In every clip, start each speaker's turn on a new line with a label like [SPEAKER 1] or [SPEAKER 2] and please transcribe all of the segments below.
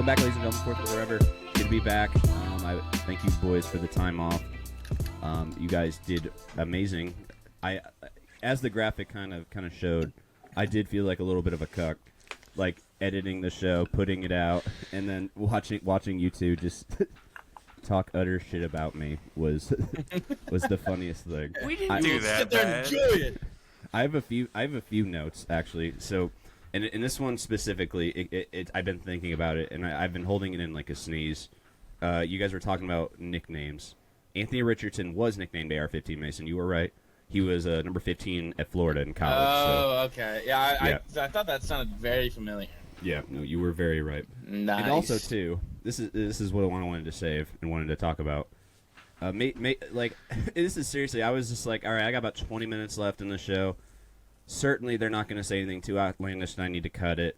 [SPEAKER 1] Welcome back, ladies and gentlemen, Fourth Wherever. Good to be back. I thank you, boys, for the time off. You guys did amazing. As the graphic kind of showed, I did feel like a little bit of a cuck, like editing the show, putting it out, and then watching you two just talk utter shit about me was the funniest thing.
[SPEAKER 2] We didn't do that.
[SPEAKER 3] Sit there and enjoy it.
[SPEAKER 1] I have a few notes actually. So, and in this one specifically, I've been thinking about it, and I've been holding it in like a sneeze. You guys were talking about nicknames. Anthony Richardson was nicknamed AR-15 Mason. You were right. He was number 15 at Florida in college.
[SPEAKER 3] Oh, okay.
[SPEAKER 1] Yeah.
[SPEAKER 3] I thought that sounded very familiar.
[SPEAKER 1] Yeah, no, you were very right.
[SPEAKER 3] Nice.
[SPEAKER 1] And also, too, this is what I wanted to save and wanted to talk about. Like, this is seriously, I was just like, all right, I got about 20 minutes left in the show. Certainly, they're not going to say anything too outlandish, and I need to cut it.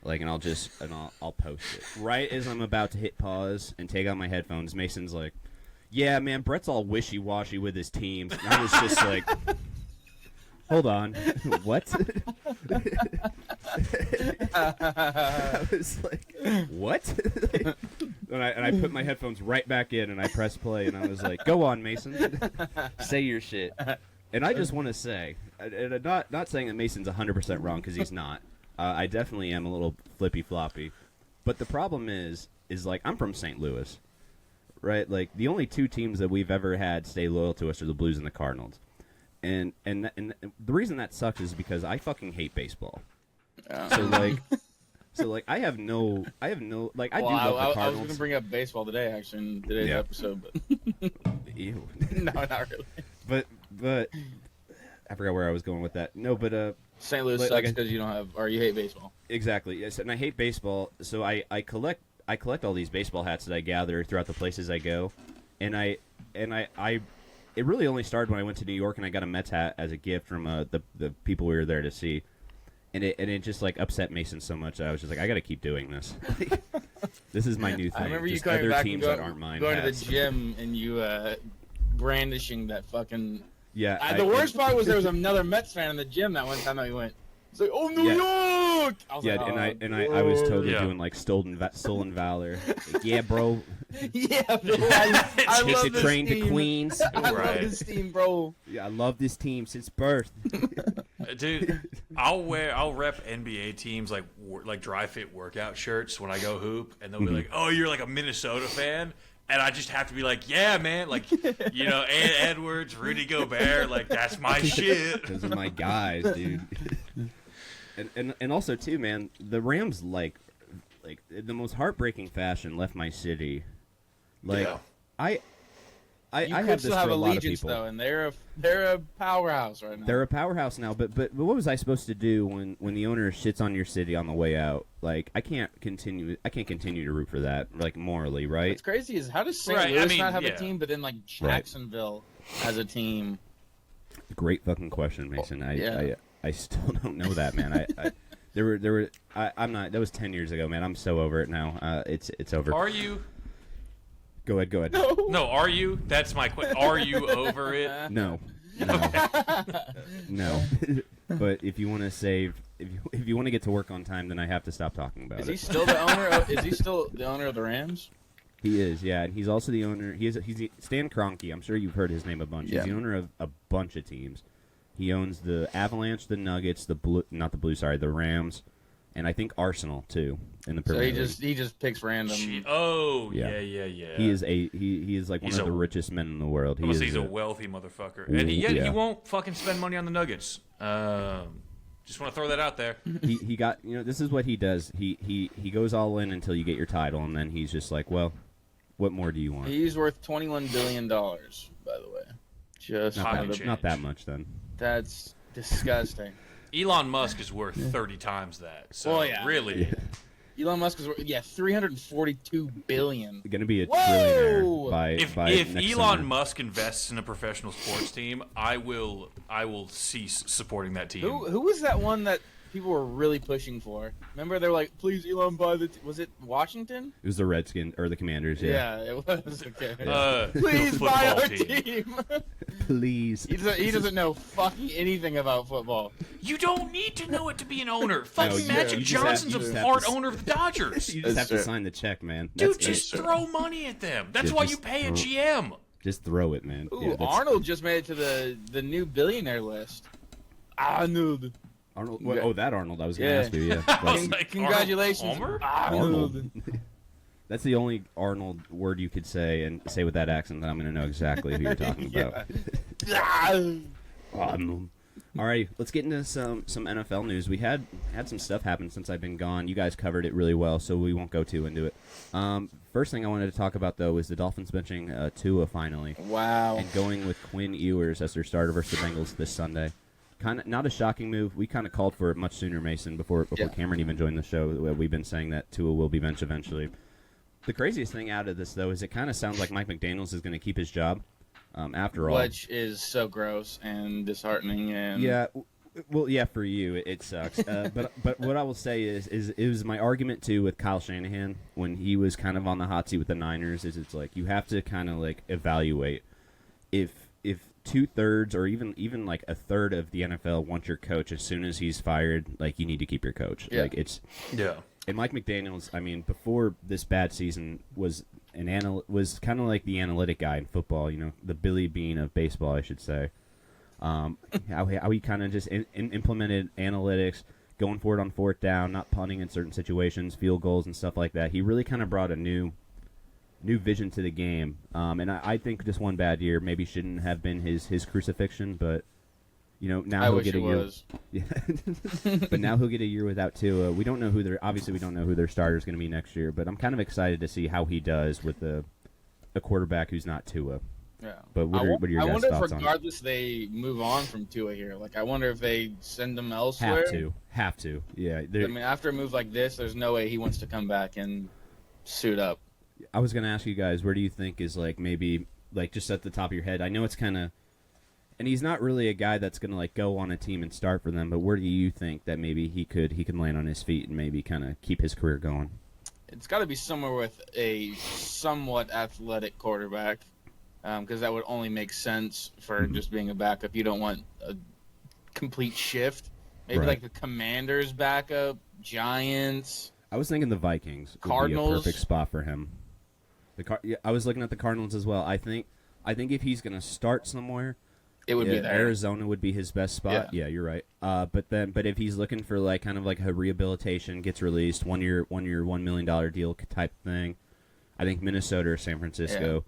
[SPEAKER 1] Like, and I'll post it. Right as I'm about to hit pause and take out my headphones, Mason's like, yeah, man, Brett's all wishy-washy with his teams. And I was just like, hold on, what? I was like, what? and I put my headphones right back in, and I pressed play, and I was like, go on, Mason. Say your shit. And I just want to say, and I'm not saying that Mason's 100% wrong, because he's not. I definitely am a little flippy-floppy. But the problem is like, I'm from St. Louis. Right, like the only two teams that we've ever had stay loyal to us are the Blues and the Cardinals, and the reason that sucks is because I fucking hate baseball. So like I have no like I do love the Cardinals.
[SPEAKER 3] I was going to bring up baseball today, actually, in today's episode, but
[SPEAKER 1] Ew.
[SPEAKER 3] no, not really.
[SPEAKER 1] But I forgot where I was going with that. No, but
[SPEAKER 3] St. Louis sucks because you don't have, or you hate baseball.
[SPEAKER 1] Exactly. Yes, and I hate baseball, so I collect all these baseball hats that I gather throughout the places I go, and I it really only started when I went to New York and I got a Mets hat as a gift from the people we were there to see, and it just like upset Mason so much that I was just like, I got to keep doing this. This is my new thing.
[SPEAKER 3] I remember you
[SPEAKER 1] just
[SPEAKER 3] coming
[SPEAKER 1] other
[SPEAKER 3] back
[SPEAKER 1] teams
[SPEAKER 3] and
[SPEAKER 1] that aren't mine.
[SPEAKER 3] going
[SPEAKER 1] hats.
[SPEAKER 3] to the gym and you brandishing that fucking.
[SPEAKER 1] Yeah.
[SPEAKER 3] The worst part was there was another Mets fan in the gym that one time that we went. It's like, oh, New York! I was like,
[SPEAKER 1] I was totally doing like stolen valor. Like, yeah, bro.
[SPEAKER 3] Yeah, bro. I love
[SPEAKER 1] Take the
[SPEAKER 3] this
[SPEAKER 1] train
[SPEAKER 3] team.
[SPEAKER 1] to Queens.
[SPEAKER 3] I love this team, bro.
[SPEAKER 1] Yeah, I love this team since birth.
[SPEAKER 2] Dude, I'll rep NBA teams like dry fit workout shirts when I go hoop, and they'll be like, "Oh, you're like a Minnesota fan," and I just have to be like, "Yeah, man, like Ant Edwards, Rudy Gobert, like that's my shit."
[SPEAKER 1] Those are my guys, dude. And also too, man, the Rams like the most heartbreaking fashion left my city. Like I have this for a lot of people.
[SPEAKER 3] Though, and they're a powerhouse right now.
[SPEAKER 1] They're a powerhouse now, but what was I supposed to do when the owner shits on your city on the way out? Like I can't continue to root for that, like morally, right?
[SPEAKER 3] What's crazy is how does St. Louis not have a team, but then like Jacksonville has a team?
[SPEAKER 1] Great fucking question, Mason. I still don't know that, man. I'm not. That was 10 years ago, man. I'm so over it now. It's over.
[SPEAKER 2] Are you?
[SPEAKER 1] Go ahead.
[SPEAKER 2] No, are you? That's my question. Are you over it?
[SPEAKER 1] No. No. But if you want to save, if you want to get to work on time, then I have to stop talking about it.
[SPEAKER 3] Is he still the owner? Is he still the owner of the Rams?
[SPEAKER 1] He is, yeah, and he's also the owner. He's Stan Kroenke. I'm sure you've heard his name a bunch.
[SPEAKER 3] Yeah.
[SPEAKER 1] He's the owner of a bunch of teams. He owns the Avalanche, the Nuggets, the Rams, and I think Arsenal too in the Premier League.
[SPEAKER 3] He just picks random.
[SPEAKER 2] Yeah.
[SPEAKER 1] He is like one of the richest men in the world.
[SPEAKER 2] He's a wealthy motherfucker, and he won't fucking spend money on the Nuggets. Just want to throw that out there.
[SPEAKER 1] He got this is what he does. He goes all in until you get your title, and then he's just like, well, what more do you want?
[SPEAKER 3] He's worth $21 billion, by the way. Just
[SPEAKER 1] not that much then.
[SPEAKER 3] That's disgusting.
[SPEAKER 2] Elon Musk is worth 30 times that. So really,
[SPEAKER 3] Elon Musk is worth $342 billion.
[SPEAKER 1] Going to be a trillionaire by
[SPEAKER 2] if
[SPEAKER 1] next
[SPEAKER 2] Elon
[SPEAKER 1] summer.
[SPEAKER 2] Musk invests in a professional sports team, I will cease supporting that team.
[SPEAKER 3] Who was that one that people were really pushing for? Remember, they were like, "Please, Elon, buy the." Was it Washington?
[SPEAKER 1] It was the Redskins or the Commanders. Yeah,
[SPEAKER 3] it was. Okay.
[SPEAKER 2] Yeah.
[SPEAKER 3] Please buy our
[SPEAKER 2] team.
[SPEAKER 3] team.
[SPEAKER 1] Please.
[SPEAKER 3] He doesn't know fucking anything about football.
[SPEAKER 2] You don't need to know it to be an owner. Fucking
[SPEAKER 1] you-
[SPEAKER 2] Magic
[SPEAKER 1] you just have-
[SPEAKER 2] Johnson's
[SPEAKER 1] you just
[SPEAKER 2] a
[SPEAKER 1] have
[SPEAKER 2] part
[SPEAKER 1] to-
[SPEAKER 2] owner of the Dodgers.
[SPEAKER 1] You just
[SPEAKER 4] That's
[SPEAKER 1] have to
[SPEAKER 4] true.
[SPEAKER 1] sign the check, man.
[SPEAKER 2] Dude,
[SPEAKER 1] That's
[SPEAKER 2] just
[SPEAKER 1] it.
[SPEAKER 2] throw money at them. That's
[SPEAKER 1] Yeah,
[SPEAKER 2] why
[SPEAKER 1] just
[SPEAKER 2] you pay a
[SPEAKER 1] throw-
[SPEAKER 2] GM.
[SPEAKER 1] Just throw it, man.
[SPEAKER 3] Ooh,
[SPEAKER 1] Yeah, that's-
[SPEAKER 3] Arnold just made it to the new billionaire list. Arnold.
[SPEAKER 1] Arnold.
[SPEAKER 3] Yeah.
[SPEAKER 1] Oh, that Arnold. I was going to
[SPEAKER 3] Yeah.
[SPEAKER 1] ask you. Yeah.
[SPEAKER 2] I was
[SPEAKER 1] That's,
[SPEAKER 2] like,
[SPEAKER 3] Congratulations,
[SPEAKER 2] Arnold
[SPEAKER 3] Arnold.
[SPEAKER 1] that's the only Arnold word you could say and say with that accent that I'm going to know exactly who you're talking about. Arnold. All right, let's get into some NFL news. We had some stuff happen since I've been gone. You guys covered it really well, so we won't go too into it. First thing I wanted to talk about, though, is the Dolphins benching Tua finally
[SPEAKER 3] Wow.
[SPEAKER 1] and going with Quinn Ewers as their starter versus the Bengals this Sunday. Kind of not a shocking move. We kind of called for it much sooner, Mason, before
[SPEAKER 3] Yeah.
[SPEAKER 1] Cameron even joined the show. We've been saying that Tua will be benched eventually. The craziest thing out of this, though, is it kind of sounds like Mike McDaniels is going to keep his job. After all,
[SPEAKER 3] Which is so gross and disheartening. And
[SPEAKER 1] yeah, well, yeah, for you it sucks. But what I will say is it was my argument too with Kyle Shanahan when he was kind of on the hot seat with the Niners. Is it's like you have to kind of like evaluate if 2/3 or even like a third of the NFL wants your coach as soon as he's fired. Like you need to keep your coach.
[SPEAKER 3] Yeah.
[SPEAKER 1] Like it's.
[SPEAKER 2] Yeah.
[SPEAKER 1] And Mike McDaniels, I mean, before this bad season was was kind of like the analytic guy in football, the Billy Bean of baseball, I should say. How he kind of just implemented analytics, going for it on fourth down, not punting in certain situations, field goals and stuff like that. He really kind of brought a new vision to the game. And I think just one bad year maybe shouldn't have been his crucifixion, but now
[SPEAKER 3] I
[SPEAKER 1] he'll
[SPEAKER 3] wish
[SPEAKER 1] get a
[SPEAKER 3] it
[SPEAKER 1] year.
[SPEAKER 3] was.
[SPEAKER 1] Yeah. But now he'll get a year without Tua. We don't know who we don't know who their starter is going to be next year, but I'm kind of excited to see how he does with a quarterback who's not Tua.
[SPEAKER 3] Yeah.
[SPEAKER 1] But what are your
[SPEAKER 3] I
[SPEAKER 1] guys'
[SPEAKER 3] wonder if
[SPEAKER 1] thoughts on it?
[SPEAKER 3] regardless they move on from Tua here. Like, I wonder if they send him elsewhere.
[SPEAKER 1] Have to. Yeah.
[SPEAKER 3] I mean, after a move like this, there's no way he wants to come back and suit up.
[SPEAKER 1] I was going to ask you guys, where do you think is maybe just at the top of your head? I know it's kind of, and he's not really a guy that's going to go on a team and start for them, but where do you think that maybe he can land on his feet and maybe kind of keep his career going?
[SPEAKER 3] It's got to be somewhere with a somewhat athletic quarterback, because that would only make sense for just being a backup. You don't want a complete shift. Maybe
[SPEAKER 1] Right.
[SPEAKER 3] like the Commanders backup, Giants.
[SPEAKER 1] I was thinking the Vikings would be a
[SPEAKER 3] Cardinals.
[SPEAKER 1] perfect spot for him. I was looking at the Cardinals as well. I think if he's going to start somewhere,
[SPEAKER 3] It would be there.
[SPEAKER 1] Arizona would be his best spot.
[SPEAKER 3] Yeah.
[SPEAKER 1] Yeah, you're right. But if he's looking for kind of a rehabilitation, gets released, 1 year, $1 million deal type thing, I think Minnesota or San Francisco.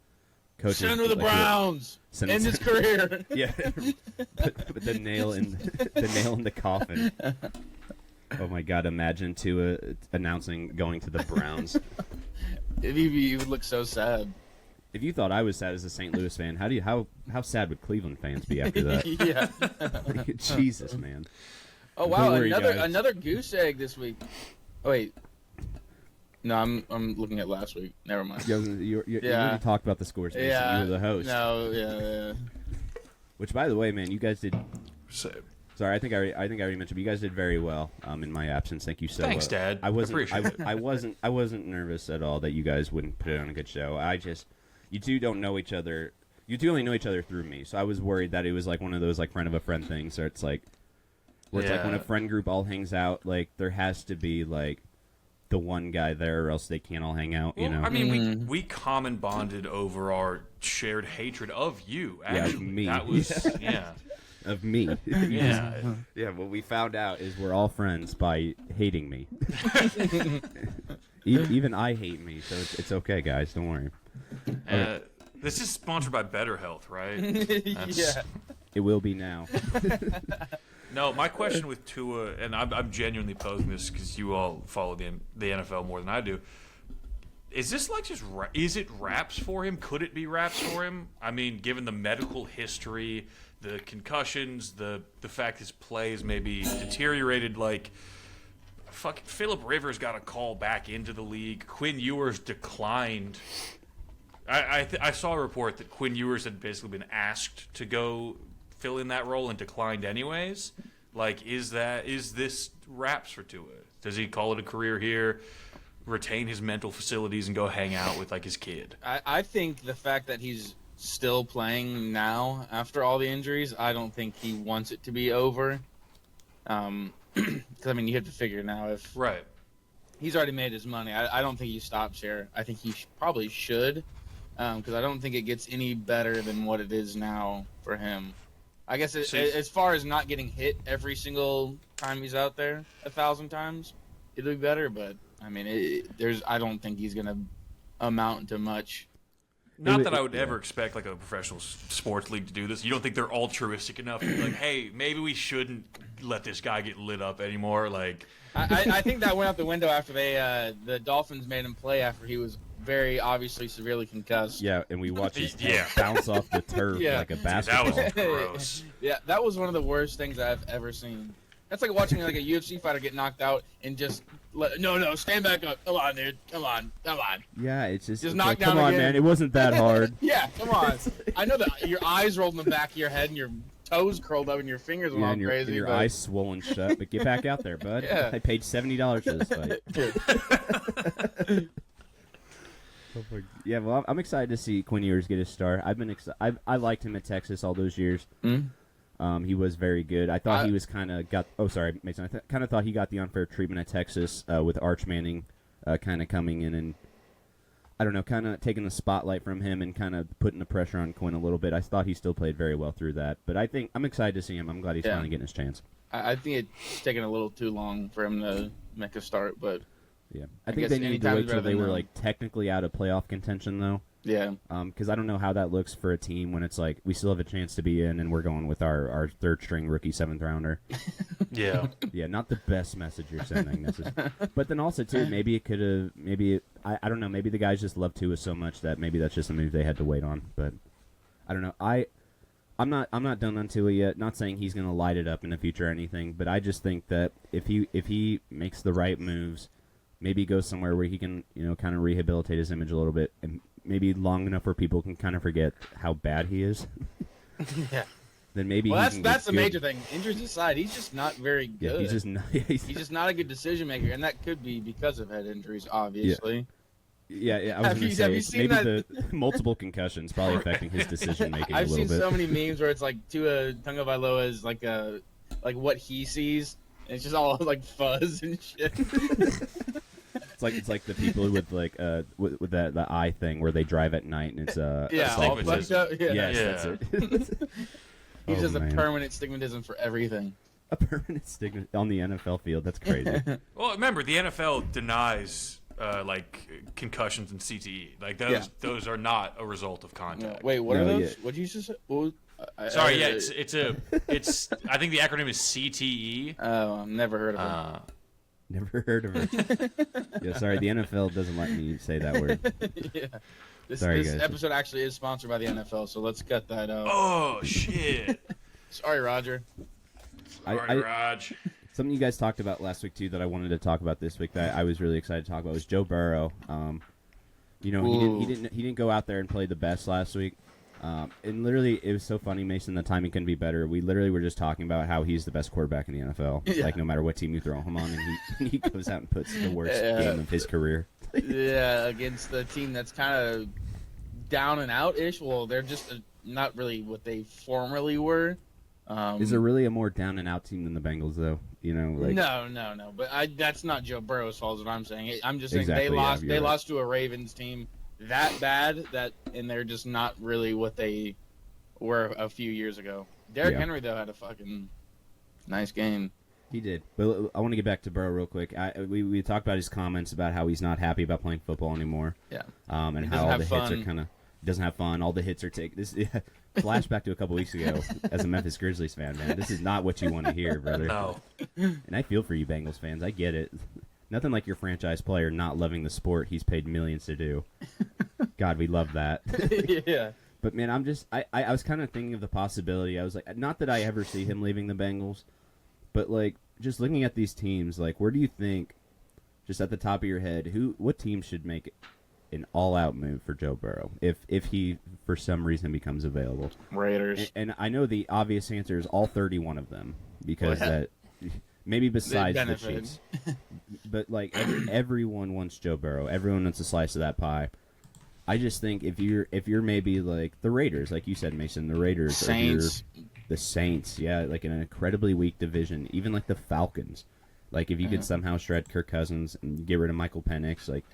[SPEAKER 1] Coaches,
[SPEAKER 3] Send him to the Browns.
[SPEAKER 1] Send
[SPEAKER 3] End
[SPEAKER 1] him
[SPEAKER 3] his
[SPEAKER 1] to-
[SPEAKER 3] career.
[SPEAKER 1] Yeah, put the nail in the coffin. Oh my God! Imagine Tua announcing going to the Browns.
[SPEAKER 3] He would look so sad.
[SPEAKER 1] If you thought I was sad as a St. Louis fan, how sad would Cleveland fans be after that?
[SPEAKER 3] Yeah.
[SPEAKER 1] Jesus, man.
[SPEAKER 3] Oh wow,
[SPEAKER 1] Don't worry, guys.
[SPEAKER 3] another goose egg this week. Oh wait. No, I'm looking at last week. Never mind.
[SPEAKER 1] You
[SPEAKER 3] Yeah.
[SPEAKER 1] already talked about the scores, Mason.
[SPEAKER 3] Yeah.
[SPEAKER 1] You were the host.
[SPEAKER 3] No, yeah.
[SPEAKER 1] Which, by the way, man, you guys did.
[SPEAKER 2] So,
[SPEAKER 1] Sorry, I think I already mentioned, but you guys did very well in my absence. Thank you so much.
[SPEAKER 2] Thanks, Dad.
[SPEAKER 1] I wasn't.
[SPEAKER 2] Appreciate it.
[SPEAKER 1] I wasn't nervous at all that you guys wouldn't put on a good show. You two don't know each other. You two only know each other through me, so I was worried that it was one of those friend of a friend things, where it's where it's
[SPEAKER 2] Yeah.
[SPEAKER 1] when a friend group all hangs out, there has to be the one guy there, or else they can't all hang out.
[SPEAKER 2] well,
[SPEAKER 1] You know.
[SPEAKER 2] I mean, we common bonded over our shared hatred of you. Actually,
[SPEAKER 1] of me.
[SPEAKER 2] That was yeah.
[SPEAKER 1] Of me.
[SPEAKER 2] Yeah.
[SPEAKER 1] Yeah, what we found out is we're all friends by hating me. Even I hate me, so it's okay, guys. Don't worry.
[SPEAKER 2] This is sponsored by Better Health, right?
[SPEAKER 3] Yeah.
[SPEAKER 1] It will be now.
[SPEAKER 2] No, my question with Tua, and I'm genuinely posing this because you all follow the NFL more than I do. Is this is it wraps for him? Could it be wraps for him? I mean, given the medical history, the concussions, the fact his play is maybe deteriorated, fucking Phillip Rivers got a call back into the league. Quinn Ewers declined. I saw a report that Quinn Ewers had basically been asked to go fill in that role and declined anyways. Is this wraps for Tua? Does he call it a career here, retain his mental facilities, and go hang out with his kid?
[SPEAKER 3] I think the fact that he's still playing now after all the injuries. I don't think he wants it to be over. Because I mean, you have to figure now if
[SPEAKER 2] Right.
[SPEAKER 3] he's already made his money. I don't think he stops here. I think he probably should, because I don't think it gets any better than what it is now for him. I guess as far as not getting hit every single time he's out there 1,000 times, it'll be better. But I mean, I don't think he's gonna amount to much.
[SPEAKER 2] Not that I would ever expect like a professional sports league to do this. You don't think they're altruistic enough to be like, hey, maybe we shouldn't let this guy get lit up anymore? Like,
[SPEAKER 3] I think that went out the window after the Dolphins made him play after he was very obviously severely concussed.
[SPEAKER 1] Yeah, and we watched his
[SPEAKER 2] Yeah.
[SPEAKER 1] bounce off the turf
[SPEAKER 3] Yeah.
[SPEAKER 1] like a
[SPEAKER 2] that
[SPEAKER 1] basketball.
[SPEAKER 2] was gross.
[SPEAKER 3] Yeah, that was one of the worst things I've ever seen. That's like watching like a UFC fighter get knocked out and just no, stand back up. Come on, dude. Come on.
[SPEAKER 1] Yeah, it's
[SPEAKER 3] Just
[SPEAKER 1] it's
[SPEAKER 3] knock
[SPEAKER 1] like,
[SPEAKER 3] down
[SPEAKER 1] come on,
[SPEAKER 3] again.
[SPEAKER 1] man. It wasn't that hard.
[SPEAKER 3] Yeah, come on. I know that your eyes rolled in the back of your head and your toes curled up and your fingers went
[SPEAKER 1] Yeah,
[SPEAKER 3] all
[SPEAKER 1] and your,
[SPEAKER 3] crazy.
[SPEAKER 1] and your
[SPEAKER 3] but-
[SPEAKER 1] eyes swollen shut, but get back out there, bud.
[SPEAKER 3] Yeah.
[SPEAKER 1] I paid $70 for this fight. Yeah, well, I'm excited to see Quinn Ewers get his start. I've been I liked him at Texas all those years.
[SPEAKER 3] Mhm.
[SPEAKER 1] He was very good. I thought he was kind of got. Oh, sorry, Mason. I kind of thought he got the unfair treatment at Texas with Arch Manning kind of coming in and I don't know, kind of taking the spotlight from him and kind of putting the pressure on Quinn a little bit. I thought he still played very well through that, but I'm excited to see him. I'm glad he's finally getting his chance.
[SPEAKER 3] I think it's taken a little too long for him to make a start, but
[SPEAKER 1] Yeah,
[SPEAKER 3] I
[SPEAKER 1] I think
[SPEAKER 3] guess
[SPEAKER 1] they need
[SPEAKER 3] any
[SPEAKER 1] to
[SPEAKER 3] time
[SPEAKER 1] wait
[SPEAKER 3] is
[SPEAKER 1] till
[SPEAKER 3] better
[SPEAKER 1] they
[SPEAKER 3] than
[SPEAKER 1] were
[SPEAKER 3] none.
[SPEAKER 1] like technically out of playoff contention though.
[SPEAKER 3] yeah.
[SPEAKER 1] Because I don't know how that looks for a team when it's like we still have a chance to be in, and we're going with our third string rookie 7th rounder.
[SPEAKER 2] Yeah.
[SPEAKER 1] Yeah, not the best message you're sending. But then also too, maybe it could have. I don't know. Maybe the guys just love Tua so much that maybe that's just a move they had to wait on. But I don't know. I'm not done on Tua yet. Not saying he's going to light it up in the future or anything, but I just think that if he makes the right moves, maybe goes somewhere where he can kind of rehabilitate his image a little bit, and maybe long enough where people can kind of forget how bad he is.
[SPEAKER 3] Yeah.
[SPEAKER 1] Then maybe
[SPEAKER 3] Well,
[SPEAKER 1] he can
[SPEAKER 3] that's
[SPEAKER 1] get
[SPEAKER 3] the
[SPEAKER 1] good.
[SPEAKER 3] major thing. Injuries aside, he's just not very good.
[SPEAKER 1] Yeah, he's just not.
[SPEAKER 3] He's just not a good decision maker, and that could be because of head injuries, obviously.
[SPEAKER 1] Yeah, I was
[SPEAKER 3] Have
[SPEAKER 1] going
[SPEAKER 3] you-
[SPEAKER 1] to
[SPEAKER 3] have
[SPEAKER 1] say
[SPEAKER 3] you
[SPEAKER 1] it's
[SPEAKER 3] seen
[SPEAKER 1] maybe
[SPEAKER 3] that-
[SPEAKER 1] the multiple concussions probably affecting his decision making a
[SPEAKER 3] I've
[SPEAKER 1] little
[SPEAKER 3] seen
[SPEAKER 1] bit.
[SPEAKER 3] so many memes where it's like Tua Tagovailoa is like what he sees, and it's just all like fuzz and shit.
[SPEAKER 1] It's like the people with like with that the eye thing where they drive at night and it's
[SPEAKER 3] Yeah, all
[SPEAKER 2] Astigmatism.
[SPEAKER 3] fucked up. Yeah.
[SPEAKER 1] yes,
[SPEAKER 2] Yeah.
[SPEAKER 1] that's it.
[SPEAKER 3] He's
[SPEAKER 1] Oh,
[SPEAKER 3] just
[SPEAKER 1] man.
[SPEAKER 3] a permanent stigmatism for everything.
[SPEAKER 1] A permanent stigma on the NFL field. That's crazy.
[SPEAKER 2] Well, remember the NFL denies like concussions and CTE. Like those are not a result of
[SPEAKER 3] Yeah.
[SPEAKER 2] contact.
[SPEAKER 3] Wait, what
[SPEAKER 1] No,
[SPEAKER 3] are those?
[SPEAKER 1] yeah.
[SPEAKER 3] What did you just say? What was,
[SPEAKER 2] Sorry, yeah, it's I think the acronym is CTE.
[SPEAKER 3] Oh, I've never heard of it.
[SPEAKER 1] Never heard of it. Yeah, sorry, the NFL doesn't let me say that word.
[SPEAKER 3] Yeah. This
[SPEAKER 1] Sorry, guys.
[SPEAKER 3] episode actually is sponsored by the NFL, so let's cut that out.
[SPEAKER 2] Oh shit!
[SPEAKER 3] Sorry, Roger.
[SPEAKER 2] Sorry, Raj.
[SPEAKER 1] Something you guys talked about last week too that I wanted to talk about this week that I was really excited to talk about was Joe Burrow. He didn't go out there and play the best last week. And literally, it was so funny, Mason. The timing couldn't be better. We literally were just talking about how he's the best quarterback in the NFL.
[SPEAKER 3] Yeah.
[SPEAKER 1] Like no matter what team you throw him on, and he goes out and puts the worst game of his career.
[SPEAKER 3] Yeah, against the team that's kind of down and out-ish. Well, they're just not really what they formerly were.
[SPEAKER 1] Is there really a more down and out team than the Bengals, though? Like
[SPEAKER 3] No. But that's not Joe Burrow's fault. Is what I'm saying. I'm just saying
[SPEAKER 1] Exactly,
[SPEAKER 3] they
[SPEAKER 1] yeah,
[SPEAKER 3] lost.
[SPEAKER 1] you're
[SPEAKER 3] They
[SPEAKER 1] right.
[SPEAKER 3] lost to a Ravens team that bad and they're just not really what they were a few years ago. Derrick
[SPEAKER 1] Yeah.
[SPEAKER 3] Henry though had a fucking nice game.
[SPEAKER 1] he did. But I want to get back to Burrow real quick. We talked about his comments about how he's not happy about playing football anymore.
[SPEAKER 3] Yeah.
[SPEAKER 1] And
[SPEAKER 3] He
[SPEAKER 1] how
[SPEAKER 3] doesn't
[SPEAKER 1] all
[SPEAKER 3] have
[SPEAKER 1] the hits
[SPEAKER 3] fun.
[SPEAKER 1] are kind of doesn't have fun. All the hits are taken. This flashback to a couple weeks ago as a Memphis Grizzlies fan, man. This is not what you want to hear, brother.
[SPEAKER 2] No.
[SPEAKER 1] And I feel for you, Bengals fans. I get it. Nothing like your franchise player not loving the sport he's paid millions to do. God, we love that.
[SPEAKER 3] Yeah.
[SPEAKER 1] But man, I was kind of thinking of the possibility. I was like, not that I ever see him leaving the Bengals, but like just looking at these teams, like where do you think, just at the top of your head, what team should make an all-out move for Joe Burrow if he for some reason becomes available?
[SPEAKER 3] Raiders.
[SPEAKER 1] And I know the obvious answer is all 31 of them because
[SPEAKER 3] Well,
[SPEAKER 1] that maybe besides the
[SPEAKER 3] benefited.
[SPEAKER 1] Chiefs, but like everyone wants Joe Burrow. Everyone wants a slice of that pie. I just think if you're maybe like the Raiders, like you said, Mason, the Raiders,
[SPEAKER 3] Saints.
[SPEAKER 1] the Saints, yeah, like in an incredibly weak division, even like the Falcons. Like if you could somehow shred Kirk Cousins and get rid of Michael Penix, like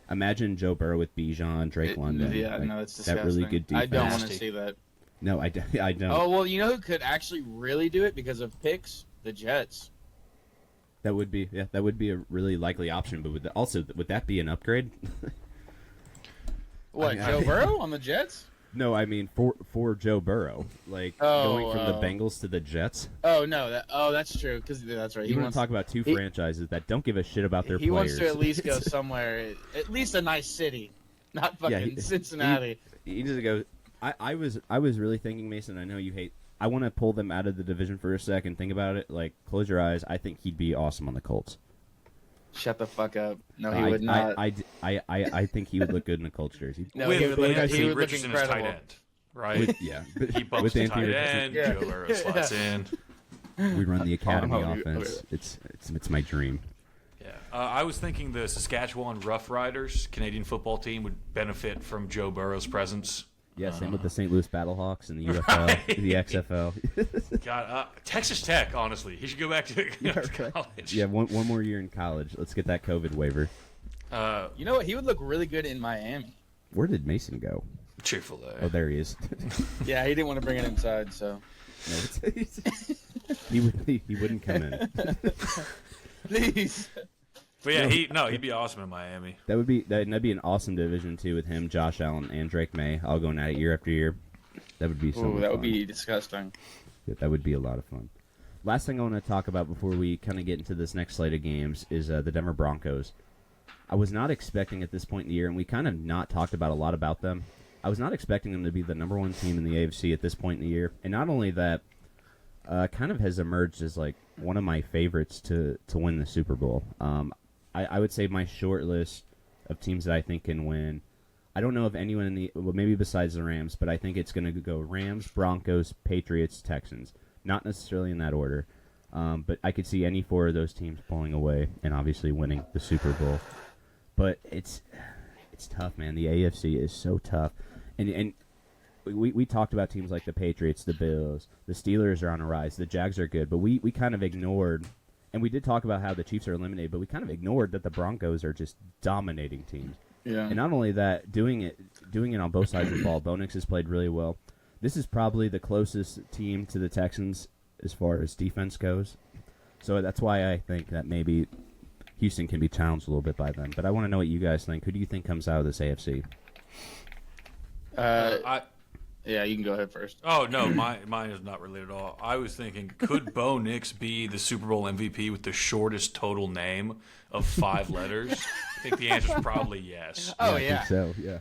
[SPEAKER 1] imagine Joe Burrow with Bijan, Drake London.
[SPEAKER 3] Yeah,
[SPEAKER 1] like,
[SPEAKER 3] no, it's disgusting.
[SPEAKER 1] that really good defense.
[SPEAKER 3] I don't want to see that.
[SPEAKER 1] No, I don't.
[SPEAKER 3] Oh well, you know who could actually really do it because of picks? The Jets.
[SPEAKER 1] That would be a really likely option, but would that be an upgrade?
[SPEAKER 3] What, Joe Burrow on the Jets?
[SPEAKER 1] No, I mean for Joe Burrow, like going from the Bengals to the Jets.
[SPEAKER 3] Oh no, that's true because that's right.
[SPEAKER 1] You want to talk about two franchises that don't give a shit about their players.
[SPEAKER 3] He wants to at least go somewhere, at least a nice city, not fucking Cincinnati.
[SPEAKER 1] He needs to go. I was really thinking, Mason. I know you hate. I want to pull them out of the division for a second. Think about it. Like, close your eyes. I think he'd be awesome on the Colts.
[SPEAKER 3] Shut the fuck up. No, he would not.
[SPEAKER 1] I think he would look good in a Colts jersey.
[SPEAKER 3] No,
[SPEAKER 2] with
[SPEAKER 3] he would look
[SPEAKER 2] Anthony Richardson as tight
[SPEAKER 3] incredible.
[SPEAKER 2] end, right?
[SPEAKER 1] But
[SPEAKER 2] He bumps
[SPEAKER 1] with
[SPEAKER 2] to
[SPEAKER 1] Anthony
[SPEAKER 2] tight
[SPEAKER 1] Richardson.
[SPEAKER 2] end.
[SPEAKER 3] Yeah.
[SPEAKER 2] Joe Burrow slots in.
[SPEAKER 1] We run the academy
[SPEAKER 3] Oh,
[SPEAKER 1] offense. It's my dream.
[SPEAKER 2] Yeah, I was thinking the Saskatchewan Roughriders Canadian football team would benefit from Joe Burrow's presence.
[SPEAKER 1] Yeah, same with the St. Louis Battlehawks and the UFL,
[SPEAKER 2] Right.
[SPEAKER 1] the XFL.
[SPEAKER 2] God, Texas Tech, honestly, he should go back to college.
[SPEAKER 1] Yeah, one more year in college. Let's get that COVID waiver.
[SPEAKER 3] You know what? He would look really good in Miami.
[SPEAKER 1] Where did Mason go?
[SPEAKER 2] Chick-fil-A.
[SPEAKER 1] Oh, there he is.
[SPEAKER 3] Yeah, he didn't want to bring it inside, so.
[SPEAKER 1] No, he wouldn't come in.
[SPEAKER 3] Please.
[SPEAKER 2] But yeah, he'd be awesome in Miami.
[SPEAKER 1] That'd be an awesome division too with him, Josh Allen, and Drake May all going at it year after year. That would be so.
[SPEAKER 3] Ooh, that would
[SPEAKER 1] fun.
[SPEAKER 3] be disgusting.
[SPEAKER 1] That would be a lot of fun. Last thing I want to talk about before we kind of get into this next slate of games is the Denver Broncos. I was not expecting at this point in the year, and we kind of not talked about a lot about them. I was not expecting them to be the number one team in the AFC at this point in the year, and not only that, kind of has emerged as like one of my favorites to win the Super Bowl. I would say my short list of teams that I think can win. I don't know if anyone maybe besides the Rams, but I think it's going to go Rams, Broncos, Patriots, Texans. Not necessarily in that order, but I could see any four of those teams pulling away and obviously winning the Super Bowl. But it's tough, man. The AFC is so tough, and we talked about teams like the Patriots, the Bills, the Steelers are on a rise. The Jags are good, but we kind of ignored. And we did talk about how the Chiefs are eliminated, but we kind of ignored that the Broncos are just dominating teams.
[SPEAKER 3] Yeah.
[SPEAKER 1] And not only that, doing it on both sides of the ball. Bo Nix has played really well. This is probably the closest team to the Texans as far as defense goes. So that's why I think that maybe Houston can be challenged a little bit by them. But I want to know what you guys think. Who do you think comes out of this AFC?
[SPEAKER 3] Yeah, you can go ahead first.
[SPEAKER 2] Oh no, mine is not related at all. I was thinking, could Bo Nix be the Super Bowl MVP with the shortest total name of 5 letters? I think the answer is probably yes.
[SPEAKER 3] Oh
[SPEAKER 1] I
[SPEAKER 3] yeah.
[SPEAKER 1] think so, yeah.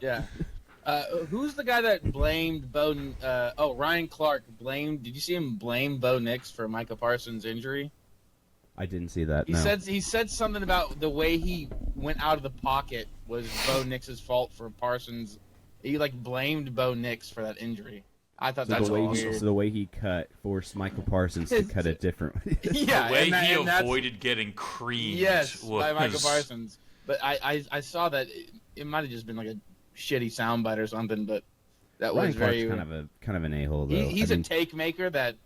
[SPEAKER 3] Yeah. Who's the guy that blamed Ryan Clark blamed? Did you see him blame Bo Nix for Micah Parsons' injury?
[SPEAKER 1] I didn't see that.
[SPEAKER 3] He
[SPEAKER 1] No.
[SPEAKER 3] said something about the way he went out of the pocket was Bo Nix's fault for Parsons. He blamed Bo Nix for that injury. I thought that's weird.
[SPEAKER 1] So the way he forced Michael Parsons to cut it differently.
[SPEAKER 3] Yeah,
[SPEAKER 2] The way
[SPEAKER 3] and
[SPEAKER 2] he
[SPEAKER 3] that's-
[SPEAKER 2] avoided getting creamed.
[SPEAKER 3] Yes,
[SPEAKER 2] was...
[SPEAKER 3] by Michael Parsons. But I saw that it might have just been like a shitty soundbite or something. But that
[SPEAKER 1] Ryan
[SPEAKER 3] was very
[SPEAKER 1] Clark's kind of an a-hole though.
[SPEAKER 3] he's
[SPEAKER 1] I mean,
[SPEAKER 3] a take maker that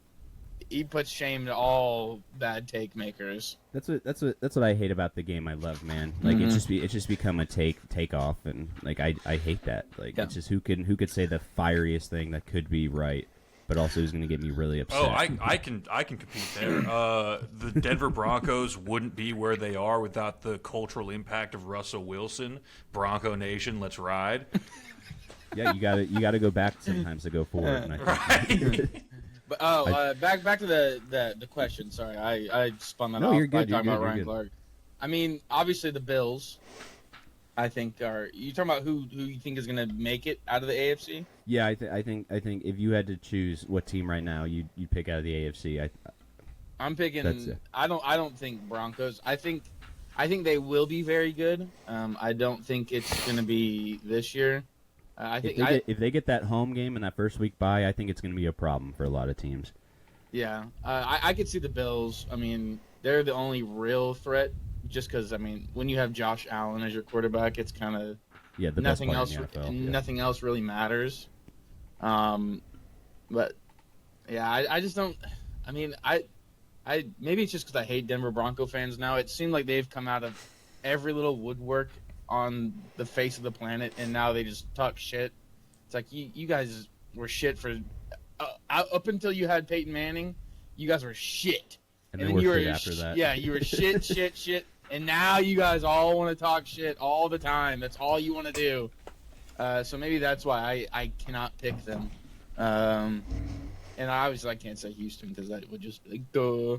[SPEAKER 3] he puts shame to all bad take makers.
[SPEAKER 1] That's what I hate about the game. I love, man. Like it's just become a take off, and like I hate that. Like
[SPEAKER 3] Yeah.
[SPEAKER 1] it's just who could say the fieriest thing that could be right, but also is going to get me really upset.
[SPEAKER 2] Oh, I can compete there. The Denver Broncos wouldn't be where they are without the cultural impact of Russell Wilson. Bronco Nation, let's ride.
[SPEAKER 1] Yeah, you gotta go back sometimes to go forward. And I think,
[SPEAKER 2] Right.
[SPEAKER 3] But back to the question. Sorry, I spun that
[SPEAKER 1] No,
[SPEAKER 3] off
[SPEAKER 1] you're good,
[SPEAKER 3] by talking
[SPEAKER 1] you're
[SPEAKER 3] about
[SPEAKER 1] good,
[SPEAKER 3] Ryan
[SPEAKER 1] you're good.
[SPEAKER 3] Clark. I mean, obviously the Bills, I think are you talking about who you think is going to make it out of the AFC?
[SPEAKER 1] yeah, I think if you had to choose what team right now, you'd pick out of the AFC.
[SPEAKER 3] I'm picking.
[SPEAKER 1] That's it.
[SPEAKER 3] I don't think Broncos. I think they will be very good. I don't think it's going to be this year. I think
[SPEAKER 1] If they get that home game in that first week bye, I think it's going to be a problem for a lot of teams.
[SPEAKER 3] yeah. I could see the Bills. I mean, they're the only real threat. Just because, I mean, when you have Josh Allen as your quarterback, it's kind of
[SPEAKER 1] Yeah, the
[SPEAKER 3] nothing
[SPEAKER 1] best
[SPEAKER 3] else,
[SPEAKER 1] player in the NFL. Yeah.
[SPEAKER 3] nothing else really matters. But yeah, I just don't. I mean, I maybe it's just because I hate Denver Bronco fans now. It seemed like they've come out of every little woodwork on the face of the planet, and now they just talk shit. It's like you guys were shit for up until you had Peyton Manning. You guys were shit.
[SPEAKER 1] And then
[SPEAKER 3] then
[SPEAKER 1] we're
[SPEAKER 3] you were
[SPEAKER 1] shit after that.
[SPEAKER 3] Yeah, you were shit, shit, and now you guys all want to talk shit all the time. That's all you want to do. So maybe that's why I cannot pick them. And obviously I can't say Houston because that would just be like, duh.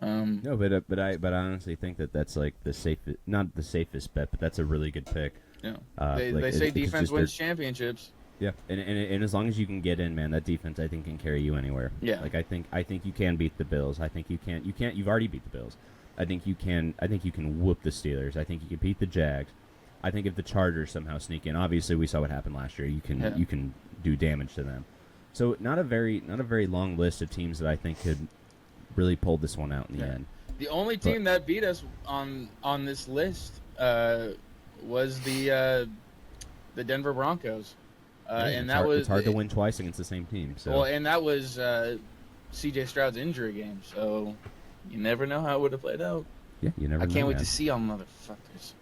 [SPEAKER 1] No, but I honestly think that's like the safest, not the safest bet, but that's a really good pick.
[SPEAKER 3] Yeah.
[SPEAKER 1] Like,
[SPEAKER 3] They say
[SPEAKER 1] it's
[SPEAKER 3] defense
[SPEAKER 1] just
[SPEAKER 3] wins championships.
[SPEAKER 1] Yeah, and as long as you can get in, man, that defense I think can carry you anywhere.
[SPEAKER 3] Yeah.
[SPEAKER 1] Like I think you can beat the Bills. I think you can't. You've already beat the Bills. I think you can whoop the Steelers. I think you can beat the Jags. I think if the Chargers somehow sneak in, obviously we saw what happened last year. You can do damage to them. So not a very long list of teams that I think could really pull this one out in the end.
[SPEAKER 3] The only team that beat us on this list was the Denver Broncos. And that was
[SPEAKER 1] it's hard to win twice against the same team. So
[SPEAKER 3] well, and that was C.J. Stroud's injury game. So you never know how it would have played out.
[SPEAKER 1] yeah, you never.
[SPEAKER 3] I
[SPEAKER 1] know,
[SPEAKER 3] can't wait
[SPEAKER 1] man.
[SPEAKER 3] to see all motherfuckers.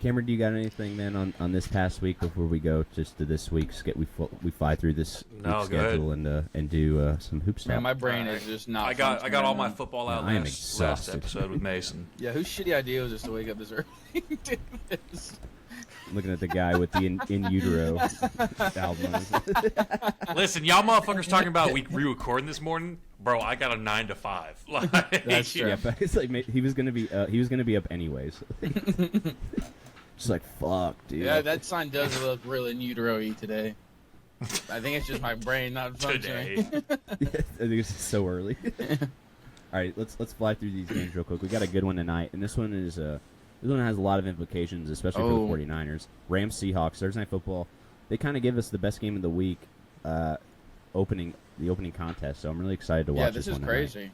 [SPEAKER 1] Cameron, do you got anything, man, on this past week before we go just to this week's we fly through this week's schedule and do some hoop stuff?
[SPEAKER 3] Man, my brain is just not.
[SPEAKER 2] I got all my
[SPEAKER 3] functioning.
[SPEAKER 2] football out
[SPEAKER 1] I am
[SPEAKER 2] last
[SPEAKER 1] exhausted.
[SPEAKER 2] episode with Mason.
[SPEAKER 3] Yeah, whose shitty idea was this to wake up this early and do this?
[SPEAKER 1] Looking at the guy with the in utero album.
[SPEAKER 2] Listen, y'all motherfuckers talking about we re-recording this morning, bro. I got a 9 to 5. Like,
[SPEAKER 3] That's true.
[SPEAKER 1] Yeah, but it's like he was gonna be up anyways. Just like fuck, dude.
[SPEAKER 3] Yeah, that sign does look real in utero-y today. I think it's just my brain not functioning.
[SPEAKER 2] today.
[SPEAKER 1] I think it's so early. All right, let's fly through these games real quick. We got a good one tonight, and this one has a lot of implications, especially for the 49ers. Rams Seahawks Thursday Night Football. They kind of give us the best game of the week, opening contest. So I'm really excited to watch this one.
[SPEAKER 3] Yeah, this is crazy.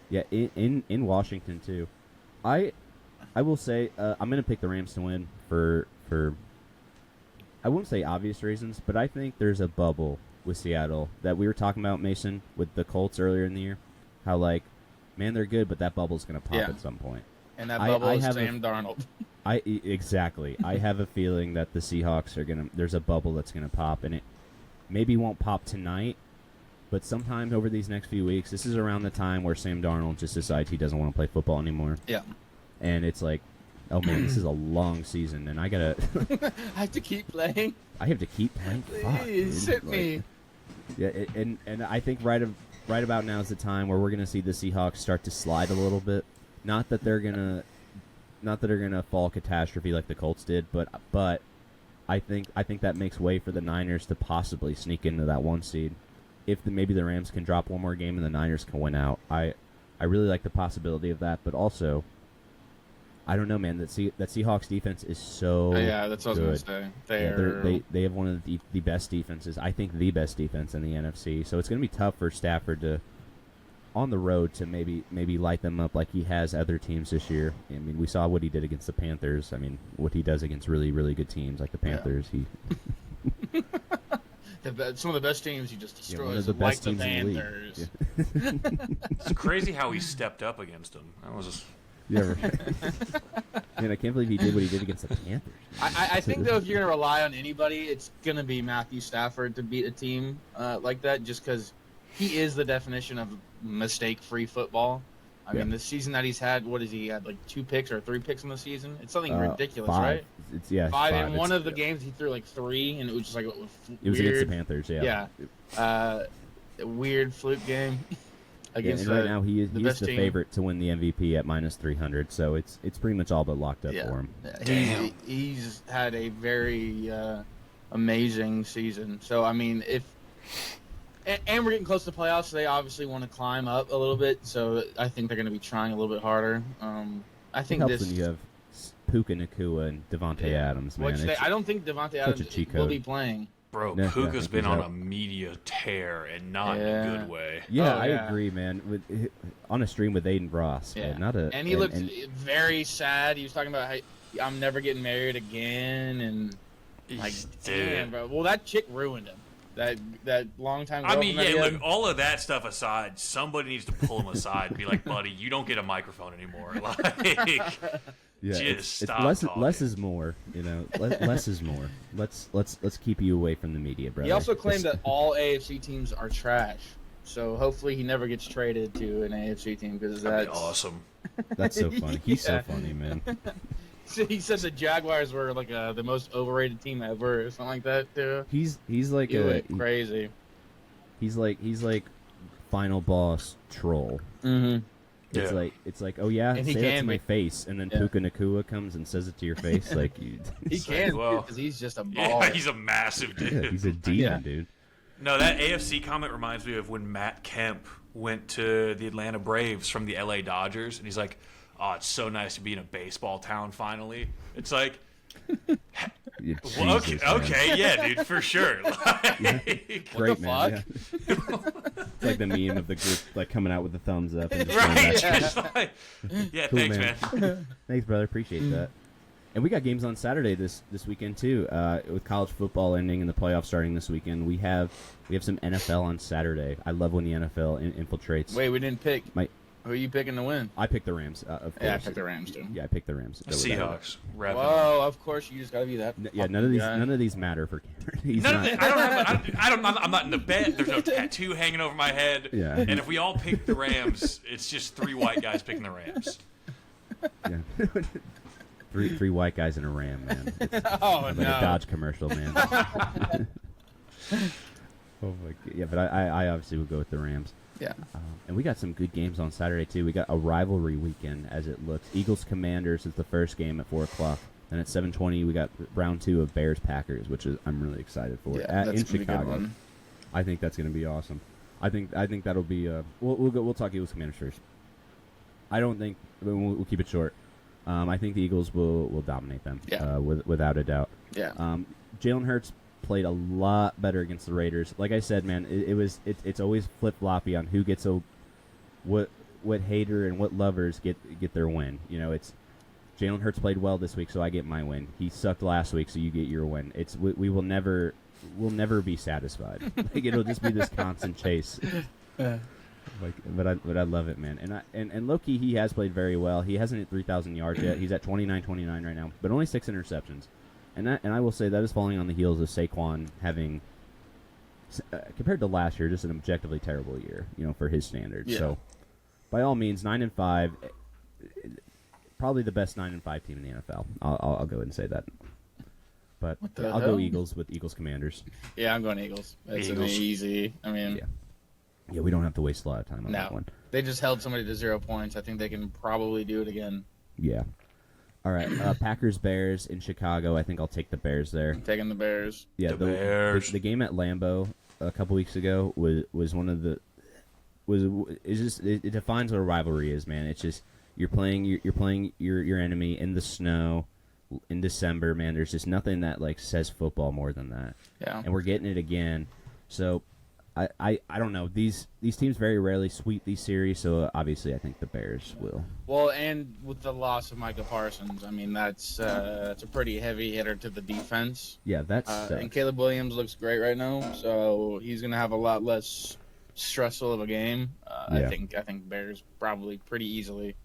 [SPEAKER 1] Yeah, in Washington too. I will say I'm going to pick the Rams to win for I won't say obvious reasons, but I think there's a bubble with Seattle that we were talking about, Mason, with the Colts earlier in the year. How like, man, they're good, but that bubble's going to pop at some point.
[SPEAKER 3] And that bubble is Sam Darnold.
[SPEAKER 1] Exactly. I have a feeling that the Seahawks there's a bubble that's gonna pop, and it maybe won't pop tonight, but sometime over these next few weeks. This is around the time where Sam Darnold just decides he doesn't want to play football anymore.
[SPEAKER 3] Yeah.
[SPEAKER 1] And it's like, oh man, this is a long season, and I gotta.
[SPEAKER 3] I have to keep playing.
[SPEAKER 1] I have to keep playing. Fuck,
[SPEAKER 3] Please
[SPEAKER 1] dude.
[SPEAKER 3] hit me.
[SPEAKER 1] Yeah, and I think right about now is the time where we're gonna see the Seahawks start to slide a little bit. Not that they're gonna fall catastrophe like the Colts did, but I think that makes way for the Niners to possibly sneak into that 1 seed. If maybe the Rams can drop one more game and the Niners can win out, I really like the possibility of that. But also, I don't know, man. That Seahawks defense is so
[SPEAKER 3] Yeah, that's what I was
[SPEAKER 1] good.
[SPEAKER 3] gonna say.
[SPEAKER 1] They have one of the best defenses. I think the best defense in the NFC. So it's going to be tough for Stafford to, on the road, to maybe light them up like he has other teams this year. I mean, we saw what he did against the Panthers. I mean, what he does against really, really good teams like the Panthers.
[SPEAKER 3] Yeah. Some of the best teams he just destroys,
[SPEAKER 1] one of the
[SPEAKER 3] like
[SPEAKER 1] best
[SPEAKER 3] the
[SPEAKER 1] teams in the league.
[SPEAKER 3] Panthers.
[SPEAKER 1] Yeah.
[SPEAKER 2] It's crazy how he stepped up against them. That was just...
[SPEAKER 1] Yeah, right. Man, I can't believe he did what he did against the Panthers.
[SPEAKER 3] I think, though, if you're going to rely on anybody, it's going to be Matthew Stafford to beat a team like that, just because he is the definition of mistake-free football. I mean, the season that he's had, what has he had, like 2 picks or 3 picks in the season? It's something ridiculous,
[SPEAKER 1] 5.
[SPEAKER 3] right?
[SPEAKER 1] It's
[SPEAKER 3] 5. In one of the games, he threw like 3, and it was just like
[SPEAKER 1] It was against the Panthers,
[SPEAKER 3] Yeah. A weird fluke game. Against
[SPEAKER 1] and right now he is the
[SPEAKER 3] team.
[SPEAKER 1] favorite to win the MVP at -300, so it's pretty much all but locked up for him.
[SPEAKER 3] He's had a very amazing season. So I mean, and we're getting close to the playoffs, so they obviously want to climb up a little bit. So I think they're going to be trying a little bit harder. I think
[SPEAKER 1] it helps
[SPEAKER 3] this.
[SPEAKER 1] when you have Puka Nacua and Devontae Adams, man.
[SPEAKER 3] I don't think Devontae
[SPEAKER 1] such
[SPEAKER 3] Adams
[SPEAKER 1] a cheat
[SPEAKER 3] will
[SPEAKER 1] code.
[SPEAKER 3] be playing.
[SPEAKER 2] Bro,
[SPEAKER 1] No, yeah, I
[SPEAKER 2] Puka's
[SPEAKER 1] think
[SPEAKER 2] been
[SPEAKER 1] he's
[SPEAKER 2] on
[SPEAKER 1] out.
[SPEAKER 2] a media tear and not in a
[SPEAKER 3] Yeah.
[SPEAKER 2] good way.
[SPEAKER 1] Yeah,
[SPEAKER 3] Oh,
[SPEAKER 1] I
[SPEAKER 3] yeah.
[SPEAKER 1] agree, man. On a stream with Aiden Ross,
[SPEAKER 3] Yeah.
[SPEAKER 1] not a.
[SPEAKER 3] And he looked very sad. He was talking about how I'm never getting married again, and like, damn, bro. Well, that chick ruined him. That long time.
[SPEAKER 2] I mean,
[SPEAKER 3] girlfriend that he
[SPEAKER 2] yeah,
[SPEAKER 3] had.
[SPEAKER 2] look, all of that stuff aside, somebody needs to pull him aside and be like, buddy, you don't get a microphone anymore. Like,
[SPEAKER 1] Yeah,
[SPEAKER 2] just
[SPEAKER 1] it's
[SPEAKER 2] stop
[SPEAKER 1] less.
[SPEAKER 2] talking.
[SPEAKER 1] Less is more. You know, less is more. Let's keep you away from the media, brother.
[SPEAKER 3] He also claimed
[SPEAKER 1] This-
[SPEAKER 3] that all AFC teams are trash. So hopefully he never gets traded to an AFC team because
[SPEAKER 2] That'd
[SPEAKER 3] that's
[SPEAKER 2] be awesome.
[SPEAKER 1] That's so funny. He's
[SPEAKER 3] Yeah.
[SPEAKER 1] so funny, man.
[SPEAKER 3] He said the Jaguars were like the most overrated team ever, or something like that too.
[SPEAKER 1] He's like
[SPEAKER 3] He
[SPEAKER 1] a
[SPEAKER 3] went crazy.
[SPEAKER 1] he's like final boss troll.
[SPEAKER 3] Mm-hmm.
[SPEAKER 1] It's like oh yeah,
[SPEAKER 3] And he
[SPEAKER 1] say that to
[SPEAKER 3] can
[SPEAKER 1] my
[SPEAKER 3] be.
[SPEAKER 1] face, and then
[SPEAKER 3] Yeah.
[SPEAKER 1] Puka Nakua comes and says it to your face, like you.
[SPEAKER 3] He
[SPEAKER 2] It's like,
[SPEAKER 3] can
[SPEAKER 2] well,
[SPEAKER 3] because he's just a
[SPEAKER 2] Yeah,
[SPEAKER 3] baller.
[SPEAKER 2] he's a massive dude.
[SPEAKER 1] Yeah, he's a demon,
[SPEAKER 3] Yeah.
[SPEAKER 1] dude.
[SPEAKER 2] No, that AFC comment reminds me of when Matt Kemp went to the Atlanta Braves from the LA Dodgers, and he's like, "Oh, it's so nice to be in a baseball town finally." It's like,
[SPEAKER 1] Yeah,
[SPEAKER 2] well,
[SPEAKER 1] Jesus, man.
[SPEAKER 2] okay, yeah, dude, for sure. Like,
[SPEAKER 1] Great
[SPEAKER 3] the
[SPEAKER 1] man.
[SPEAKER 3] fuck?
[SPEAKER 1] Yeah. It's like the meme of the group like coming out with the thumbs up. And just going
[SPEAKER 2] right?
[SPEAKER 1] back.
[SPEAKER 2] Just like, yeah,
[SPEAKER 1] Cool,
[SPEAKER 2] thanks,
[SPEAKER 1] man.
[SPEAKER 2] man.
[SPEAKER 1] Thanks, brother. Appreciate that. And we got games on Saturday this weekend too. With college football ending and the playoffs starting this weekend, we have some NFL on Saturday. I love when the NFL infiltrates.
[SPEAKER 3] Wait, we didn't pick.
[SPEAKER 1] My-
[SPEAKER 3] Who are you picking to win?
[SPEAKER 1] I picked the Rams, of course.
[SPEAKER 3] Yeah, I picked the Rams too.
[SPEAKER 1] Yeah, I picked the Rams.
[SPEAKER 2] Seahawks. Wrap it up.
[SPEAKER 3] Whoa, of course you just gotta be that.
[SPEAKER 1] Yeah,
[SPEAKER 3] fucking guy.
[SPEAKER 1] none of these matter for Cameron. He's
[SPEAKER 2] None
[SPEAKER 1] not.
[SPEAKER 2] of the, I don't have. I don't. I'm not in the bed. There's no tattoo hanging over my head.
[SPEAKER 1] Yeah.
[SPEAKER 2] And if we all pick the Rams, it's just three white guys picking the Rams.
[SPEAKER 1] Yeah. three white guys in a Ram, man. It's
[SPEAKER 3] Oh
[SPEAKER 1] like
[SPEAKER 3] no.
[SPEAKER 1] a Dodge commercial, man. Oh my god. Yeah, but I obviously would go with the Rams.
[SPEAKER 3] Yeah.
[SPEAKER 1] And we got some good games on Saturday too. We got a rivalry weekend as it looks. Eagles Commanders is the first game at 4:00. Then at 7:20 we got round 2 of Bears Packers, which is I'm really excited for.
[SPEAKER 3] Yeah,
[SPEAKER 1] in
[SPEAKER 3] that's gonna be a good
[SPEAKER 1] Chicago.
[SPEAKER 3] one.
[SPEAKER 1] I think that's going to be awesome. I think that'll be. We'll talk Eagles Commanders first. I don't think we'll keep it short. I think the Eagles will dominate them.
[SPEAKER 3] Yeah.
[SPEAKER 1] Without a doubt.
[SPEAKER 3] Yeah.
[SPEAKER 1] Jalen Hurts played a lot better against the Raiders. Like I said, man, it's always flip floppy on who gets what hater and what lovers get their win. You know, it's Jalen Hurts played well this week, so I get my win. He sucked last week, so you get your win. It's we'll never be satisfied. Like it'll just be this constant chase. Like, but I love it, man. And low-key, he has played very well. He hasn't hit 3,000 yards yet. He's at 29 right now, but only 6 interceptions. And I will say that is falling on the heels of Saquon having, compared to last year, just an objectively terrible year, you know, for his standards.
[SPEAKER 3] Yeah.
[SPEAKER 1] So, by all means, 9-5, probably the best 9-5 team in the NFL. I'll go ahead and say that. But
[SPEAKER 3] What the
[SPEAKER 1] I'll go
[SPEAKER 3] hell?
[SPEAKER 1] Eagles with Eagles Commanders.
[SPEAKER 3] Yeah, I'm going Eagles. It's an
[SPEAKER 2] Eagles.
[SPEAKER 3] easy. I mean,
[SPEAKER 1] Yeah. Yeah, we don't have to waste a lot of time on that
[SPEAKER 3] no,
[SPEAKER 1] one.
[SPEAKER 3] they just held somebody to 0 points. I think they can probably do it again.
[SPEAKER 1] Yeah. All right, Packers Bears in Chicago. I think I'll take the Bears there.
[SPEAKER 3] Taking the Bears.
[SPEAKER 1] Yeah,
[SPEAKER 2] The Bears.
[SPEAKER 1] The game at Lambeau a couple weeks ago was one of the it defines what a rivalry is, man. It's just you're playing your enemy in the snow in December, man. There's just nothing that like says football more than that.
[SPEAKER 3] Yeah.
[SPEAKER 1] And we're getting it again. So I don't know. These teams very rarely sweep these series, so obviously I think the Bears will.
[SPEAKER 3] Well, and with the loss of Micah Parsons, I mean that's a pretty heavy hitter to the defense.
[SPEAKER 1] Yeah, that's
[SPEAKER 3] And Caleb Williams looks great right now, so he's gonna have a lot less stressful of a game.
[SPEAKER 1] Yeah.
[SPEAKER 3] I think Bears probably pretty easily.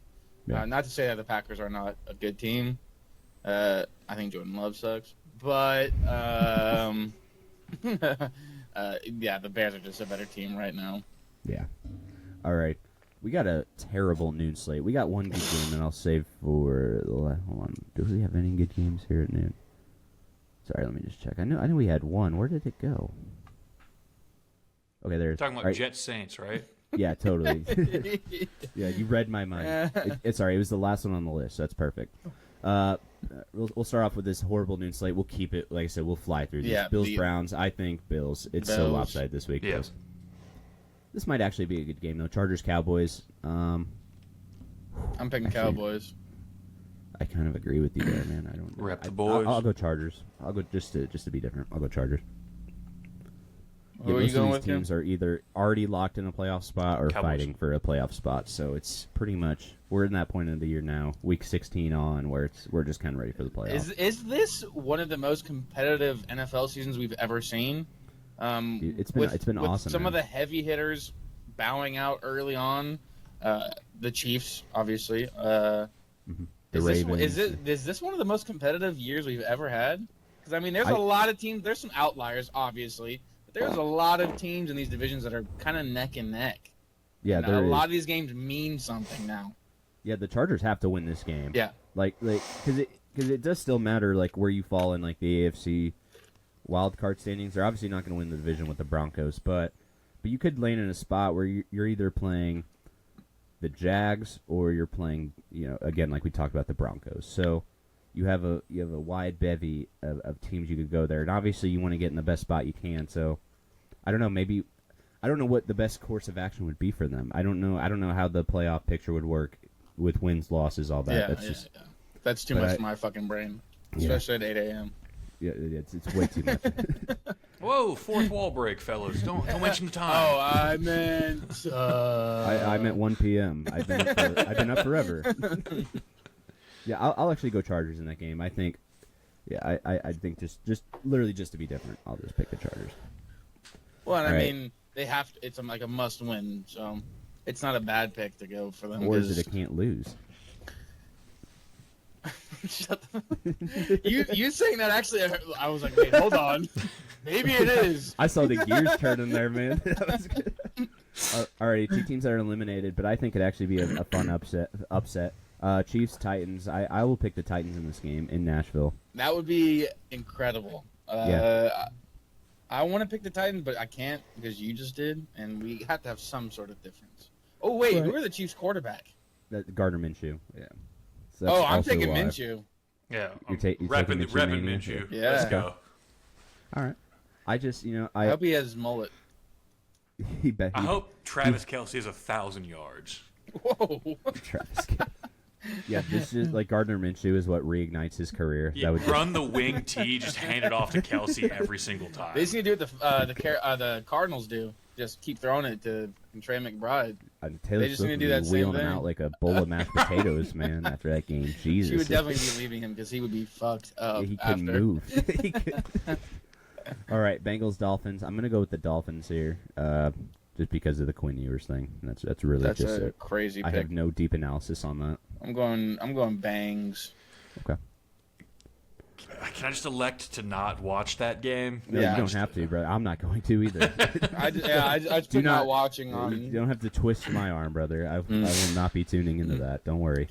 [SPEAKER 1] Yeah.
[SPEAKER 3] Not to say that the Packers are not a good team. I think Jordan Love sucks, but yeah, the Bears are just a better team right now.
[SPEAKER 1] Yeah. All right. We got a terrible noon slate. We got one good game, and I'll save for the hold on. Do we have any good games here at noon? Sorry, let me just check. I know we had one. Where did it go? Okay, there's.
[SPEAKER 2] Talking about
[SPEAKER 1] all right.
[SPEAKER 2] Jets Saints, right?
[SPEAKER 1] Yeah, totally. Yeah, you read my mind. It's sorry. It was the last one on the list. So that's perfect. We'll start off with this horrible noon slate. We'll keep it, like I said, we'll fly through these.
[SPEAKER 3] Yeah,
[SPEAKER 1] Bills, Browns. I think Bills. It's so
[SPEAKER 3] Bills.
[SPEAKER 1] lopsided this week.
[SPEAKER 2] Yeah.
[SPEAKER 1] Bills. This might actually be a good game, though. Chargers, Cowboys.
[SPEAKER 3] I'm picking
[SPEAKER 1] Actually,
[SPEAKER 3] Cowboys.
[SPEAKER 1] I kind of agree with you there, man. I don't know.
[SPEAKER 2] Rep the
[SPEAKER 1] I'll
[SPEAKER 2] boys.
[SPEAKER 1] go Chargers. I'll go just to be different. I'll go Chargers.
[SPEAKER 3] Who are you
[SPEAKER 1] most of
[SPEAKER 3] going
[SPEAKER 1] these
[SPEAKER 3] with, Tim?
[SPEAKER 1] teams are either already locked in a playoff spot or
[SPEAKER 2] Cowboys.
[SPEAKER 1] fighting for a playoff spot. So it's pretty much we're in that point of the year now, week 16 on, where we're just kind of ready for the playoffs.
[SPEAKER 3] Is this one of the most competitive NFL seasons we've ever seen?
[SPEAKER 1] It's
[SPEAKER 3] with
[SPEAKER 1] been awesome.
[SPEAKER 3] Some
[SPEAKER 1] man.
[SPEAKER 3] of the heavy hitters bowing out early on. The Chiefs, obviously.
[SPEAKER 1] The Ravens.
[SPEAKER 3] Is this one of the most competitive years we've ever had? Because I mean, there's a lot of teams. There's some outliers, obviously, but there's a lot of teams in these divisions that are kind of neck and neck.
[SPEAKER 1] Yeah,
[SPEAKER 3] And
[SPEAKER 1] there
[SPEAKER 3] a
[SPEAKER 1] is.
[SPEAKER 3] lot of these games mean something now.
[SPEAKER 1] Yeah, the Chargers have to win this game.
[SPEAKER 3] Yeah.
[SPEAKER 1] Like because it does still matter like where you fall in like the AFC wild card standings. They're obviously not going to win the division with the Broncos, but you could land in a spot where you're either playing the Jags or you're playing, again like we talked about, the Broncos. So you have a wide bevy of teams you could go there, and obviously you want to get in the best spot you can. So I don't know, I don't know what the best course of action would be for them. I don't know how the playoff picture would work with wins, losses, all that.
[SPEAKER 3] That's too much for my fucking brain, especially at 8 a.m.
[SPEAKER 1] Yeah, it's way too much.
[SPEAKER 2] Whoa, fourth wall break, fellas. Don't mention the time.
[SPEAKER 3] Oh, I meant.
[SPEAKER 1] I meant 1 p.m. I've been up forever. Yeah, I'll actually go Chargers in that game. I think. Yeah, I think just literally just to be different, I'll just pick the Chargers.
[SPEAKER 3] Well, and
[SPEAKER 1] Right.
[SPEAKER 3] I mean, they have to. It's like a must-win, so it's not a bad pick to go for them.
[SPEAKER 1] Or is
[SPEAKER 3] 'cause-
[SPEAKER 1] it a can't lose?
[SPEAKER 3] Shut the... you saying that actually, I was like, wait, hold on. Maybe it is.
[SPEAKER 1] I saw the gears turning there, man. That was good. Alrighty, two teams that are eliminated, but I think it'd actually be a fun upset. Chiefs, Titans. I will pick the Titans in this game in Nashville.
[SPEAKER 3] That would be incredible. I want to pick the Titans, but I can't because you just did, and we have to have some sort of difference. Oh, wait,
[SPEAKER 1] Right.
[SPEAKER 3] who are the Chiefs' quarterback?
[SPEAKER 1] Gardner Minshew. Yeah. So that's
[SPEAKER 3] I'm
[SPEAKER 1] also
[SPEAKER 3] taking
[SPEAKER 1] why.
[SPEAKER 3] Minshew.
[SPEAKER 2] Yeah,
[SPEAKER 1] You're taking
[SPEAKER 2] repping
[SPEAKER 1] Minshew mania?
[SPEAKER 2] Minshew.
[SPEAKER 3] Yeah.
[SPEAKER 2] Let's go.
[SPEAKER 1] All right. I just,
[SPEAKER 3] I hope he has his mullet.
[SPEAKER 1] he bet.
[SPEAKER 2] I hope Travis Kelce has 1,000 yards.
[SPEAKER 3] Whoa.
[SPEAKER 1] Travis. Yeah, this is like Gardner Minshew is what reignites his career.
[SPEAKER 2] Yeah,
[SPEAKER 1] That would
[SPEAKER 2] run the wing tee, just hand it off to Kelce every single time.
[SPEAKER 3] They just need to do what the Cardinals do. Just keep throwing it to Trey McBride.
[SPEAKER 1] Taylor
[SPEAKER 3] They just need
[SPEAKER 1] Swift
[SPEAKER 3] to do
[SPEAKER 1] would be
[SPEAKER 3] that same
[SPEAKER 1] wheeling him
[SPEAKER 3] thing.
[SPEAKER 1] out like a bowl of mashed potatoes, man. After that game, Jesus,
[SPEAKER 3] She would definitely be leaving him because he would be fucked up.
[SPEAKER 1] he couldn't
[SPEAKER 3] after.
[SPEAKER 1] move. He could- All right, Bengals, Dolphins. I'm gonna go with the Dolphins here, just because of the Quinn Ewers thing. That's really
[SPEAKER 3] That's
[SPEAKER 1] just
[SPEAKER 3] a
[SPEAKER 1] it.
[SPEAKER 3] crazy
[SPEAKER 1] I
[SPEAKER 3] pick.
[SPEAKER 1] have no deep analysis on that.
[SPEAKER 3] I'm going bangs.
[SPEAKER 1] Okay.
[SPEAKER 2] Can I just elect to not watch that game?
[SPEAKER 1] No,
[SPEAKER 3] Yeah.
[SPEAKER 1] you don't have to, brother. I'm not going to either.
[SPEAKER 3] I just
[SPEAKER 1] Do
[SPEAKER 3] put not
[SPEAKER 1] not-
[SPEAKER 3] watching
[SPEAKER 1] You
[SPEAKER 3] on.
[SPEAKER 1] don't have to twist my arm, brother. I will not be tuning into that. Don't worry.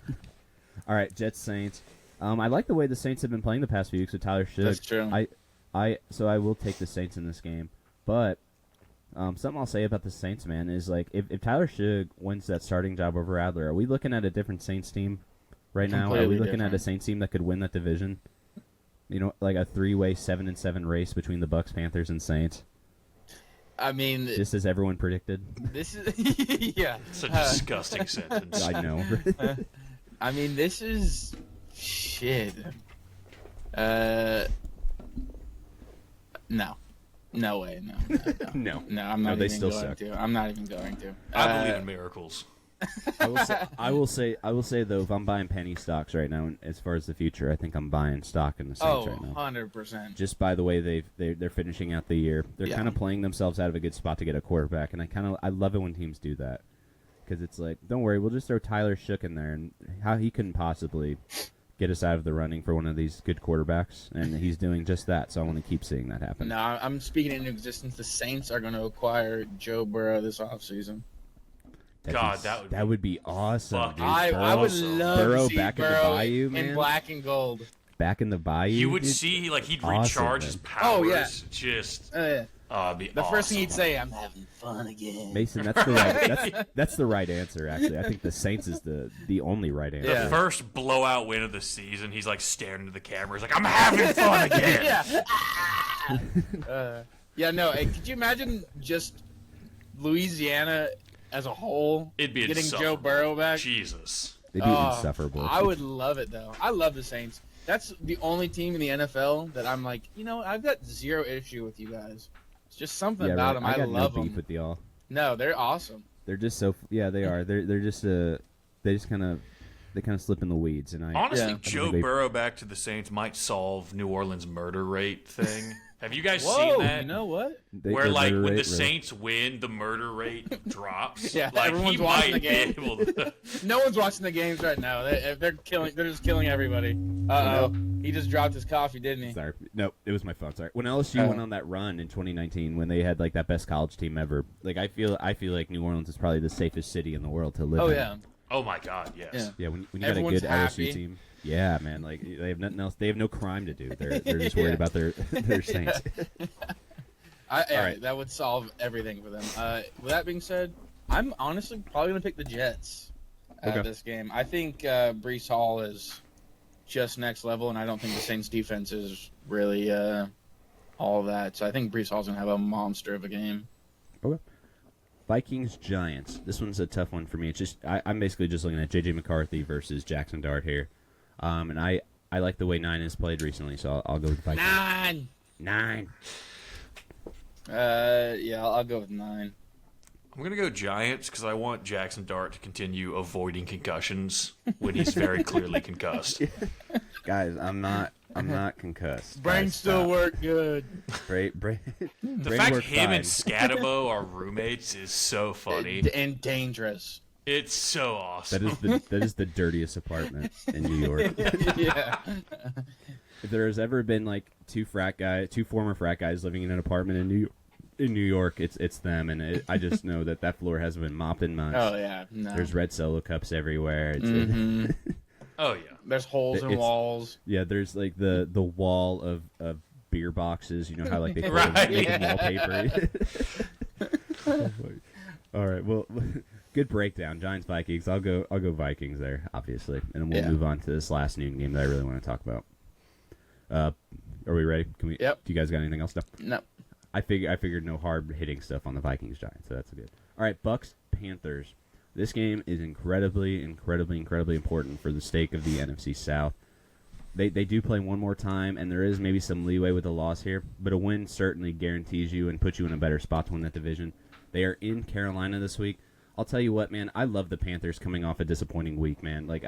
[SPEAKER 1] All right, Jets, Saints. I like the way the Saints have been playing the past few weeks with Tyler Shough.
[SPEAKER 3] That's true.
[SPEAKER 1] So I will take the Saints in this game. But something I'll say about the Saints, man, is like if Tyler Shough wins that starting job over Adler, are we looking at a different Saints team right now? Are we
[SPEAKER 3] Completely
[SPEAKER 1] looking at a
[SPEAKER 3] different.
[SPEAKER 1] Saints team that could win that division? You know, like a three-way 7-7 race between the Bucks, Panthers, and Saints,
[SPEAKER 3] I mean,
[SPEAKER 1] just as everyone predicted.
[SPEAKER 3] this is yeah.
[SPEAKER 2] It's a disgusting sentence.
[SPEAKER 1] I know.
[SPEAKER 3] I mean, this is shit. No way,
[SPEAKER 1] No.
[SPEAKER 3] no. I'm not
[SPEAKER 1] they
[SPEAKER 3] even
[SPEAKER 1] still
[SPEAKER 3] going
[SPEAKER 1] suck.
[SPEAKER 3] to. I'm not even going to.
[SPEAKER 2] I believe in miracles.
[SPEAKER 1] I will say though, if I'm buying penny stocks right now, as far as the future, I think I'm buying stock in the Saints right now.
[SPEAKER 3] 100%.
[SPEAKER 1] Just by the way they're finishing out the year, they're
[SPEAKER 3] Yeah.
[SPEAKER 1] kind of playing themselves out of a good spot to get a quarterback, and I love it when teams do that, because it's like, don't worry, we'll just throw Tyler Shough in there, and how he couldn't possibly get us out of the running for one of these good quarterbacks, and he's doing just that. So I want to keep seeing that happen.
[SPEAKER 3] No, I'm speaking into existence. The Saints are going to acquire Joe Burrow this offseason.
[SPEAKER 1] That would be awesome.
[SPEAKER 2] fucking
[SPEAKER 1] Dude.
[SPEAKER 3] I would
[SPEAKER 2] awesome.
[SPEAKER 3] love
[SPEAKER 1] Burrow
[SPEAKER 3] to see
[SPEAKER 1] back in the
[SPEAKER 3] Burrow
[SPEAKER 1] Bayou,
[SPEAKER 3] in
[SPEAKER 1] man.
[SPEAKER 3] black and gold.
[SPEAKER 1] Back in the Bayou.
[SPEAKER 2] You would
[SPEAKER 1] dude.
[SPEAKER 2] see, like, he'd
[SPEAKER 1] Awesome,
[SPEAKER 2] recharge
[SPEAKER 1] man.
[SPEAKER 2] his powers.
[SPEAKER 3] Oh, yeah.
[SPEAKER 2] Just,
[SPEAKER 3] The
[SPEAKER 2] it'd be
[SPEAKER 3] first thing he'd
[SPEAKER 2] awesome.
[SPEAKER 3] say, "I'm having fun again."
[SPEAKER 1] Mason, that's the right. That's the right answer. Actually, I think the Saints is the only right answer.
[SPEAKER 2] The
[SPEAKER 3] Yeah.
[SPEAKER 2] first blowout win of the season, he's like staring into the camera. He's like, "I'm having fun again."
[SPEAKER 3] Yeah. No. Hey, could you imagine just Louisiana as a whole
[SPEAKER 2] It'd be
[SPEAKER 3] getting
[SPEAKER 2] insufferable.
[SPEAKER 3] Joe Burrow back?
[SPEAKER 2] Jesus.
[SPEAKER 1] They'd be
[SPEAKER 3] Oh,
[SPEAKER 1] insufferable.
[SPEAKER 3] I would love it though. I love the Saints. That's the only team in the NFL that I'm like, I've got zero issue with you guys. It's just something
[SPEAKER 1] Yeah,
[SPEAKER 3] about
[SPEAKER 1] right.
[SPEAKER 3] them.
[SPEAKER 1] I
[SPEAKER 3] I
[SPEAKER 1] got
[SPEAKER 3] love
[SPEAKER 1] no beef
[SPEAKER 3] them.
[SPEAKER 1] with y'all.
[SPEAKER 3] No, they're awesome.
[SPEAKER 1] They're just so yeah, they are. They're just they just kind of slip in the weeds, and I
[SPEAKER 2] Honestly,
[SPEAKER 3] Yeah.
[SPEAKER 2] Joe
[SPEAKER 1] they-
[SPEAKER 2] Burrow back to the Saints might solve New Orleans' murder rate thing. Have you guys
[SPEAKER 3] Whoa,
[SPEAKER 2] seen that?
[SPEAKER 3] you know what?
[SPEAKER 2] Where
[SPEAKER 1] their
[SPEAKER 2] like
[SPEAKER 1] murder
[SPEAKER 2] when the
[SPEAKER 1] rate, really-
[SPEAKER 2] Saints win, the murder rate drops.
[SPEAKER 3] Yeah,
[SPEAKER 2] like
[SPEAKER 3] everyone's
[SPEAKER 2] he
[SPEAKER 3] watching
[SPEAKER 2] might
[SPEAKER 3] the game.
[SPEAKER 2] be able to.
[SPEAKER 3] No one's watching the games right now. They're killing. They're just killing everybody. Uh oh, he just dropped his coffee, didn't he?
[SPEAKER 1] Sorry, no, it was my phone. Sorry. When LSU
[SPEAKER 3] Oh.
[SPEAKER 1] went on that run in 2019, when they had like that best college team ever, like I feel like New Orleans is probably the safest city in the world to live
[SPEAKER 3] Oh
[SPEAKER 1] in.
[SPEAKER 3] yeah.
[SPEAKER 2] Oh my God, yes.
[SPEAKER 3] Yeah.
[SPEAKER 1] Yeah, when you got a
[SPEAKER 3] Everyone's
[SPEAKER 1] good
[SPEAKER 3] happy.
[SPEAKER 1] LSU team. Yeah, man, like they have nothing else. They have no crime to do. They're just worried
[SPEAKER 3] Yeah.
[SPEAKER 1] about their Saints.
[SPEAKER 3] Yeah,
[SPEAKER 1] right.
[SPEAKER 3] that would solve everything for them. With that being said, I'm honestly probably gonna pick the Jets
[SPEAKER 1] Okay.
[SPEAKER 3] this game. I think Brees Hall is just next level, and I don't think the Saints defense is really all that. So I think Brees Hall's gonna have a monster of a game.
[SPEAKER 1] Vikings Giants. This one's a tough one for me. It's just I'm basically just looking at JJ McCarthy versus Jackson Dart here, and I like the way 9 has played recently, so I'll go with Vikings. 9.
[SPEAKER 3] Yeah, I'll go with 9.
[SPEAKER 2] I'm gonna go Giants because I want Jackson Dart to continue avoiding concussions when he's very clearly concussed.
[SPEAKER 1] Guys, I'm not concussed.
[SPEAKER 3] Brain
[SPEAKER 1] Guys,
[SPEAKER 3] still
[SPEAKER 1] stop.
[SPEAKER 3] work good.
[SPEAKER 1] Brain
[SPEAKER 2] The
[SPEAKER 1] brain
[SPEAKER 2] fact
[SPEAKER 1] work
[SPEAKER 2] him
[SPEAKER 1] fine.
[SPEAKER 2] and Scatabo are roommates is so funny.
[SPEAKER 3] And dangerous.
[SPEAKER 2] It's so awesome.
[SPEAKER 1] that is the dirtiest apartment in New York.
[SPEAKER 3] Yeah.
[SPEAKER 1] If there has ever been like two former frat guys living in an apartment in New York, it's them, and I just know that floor hasn't been mopped in months.
[SPEAKER 3] Oh yeah. No.
[SPEAKER 1] There's red Solo cups everywhere.
[SPEAKER 3] Mhm.
[SPEAKER 2] Oh yeah.
[SPEAKER 3] There's holes in
[SPEAKER 1] It's-
[SPEAKER 3] walls.
[SPEAKER 1] Yeah, there's like the wall of beer boxes. You know how like they put
[SPEAKER 2] Right,
[SPEAKER 1] in
[SPEAKER 3] yeah.
[SPEAKER 1] wallpaper. All right, well, good breakdown. Giants Vikings. I'll go Vikings there, obviously, and then we'll
[SPEAKER 3] Yeah.
[SPEAKER 1] move on to this last noon game that I really want to talk about. Are we ready? Can we?
[SPEAKER 3] Yep.
[SPEAKER 1] Do you guys got anything else? No.
[SPEAKER 3] No.
[SPEAKER 1] I figured no hard hitting stuff on the Vikings Giants, so that's good. All right, Bucks Panthers. This game is incredibly important for the stake of the NFC South. They do play one more time, and there is maybe some leeway with a loss here, but a win certainly guarantees you and puts you in a better spot to win that division. They are in Carolina this week. I'll tell you what, man, I love the Panthers coming off a disappointing week, man. Like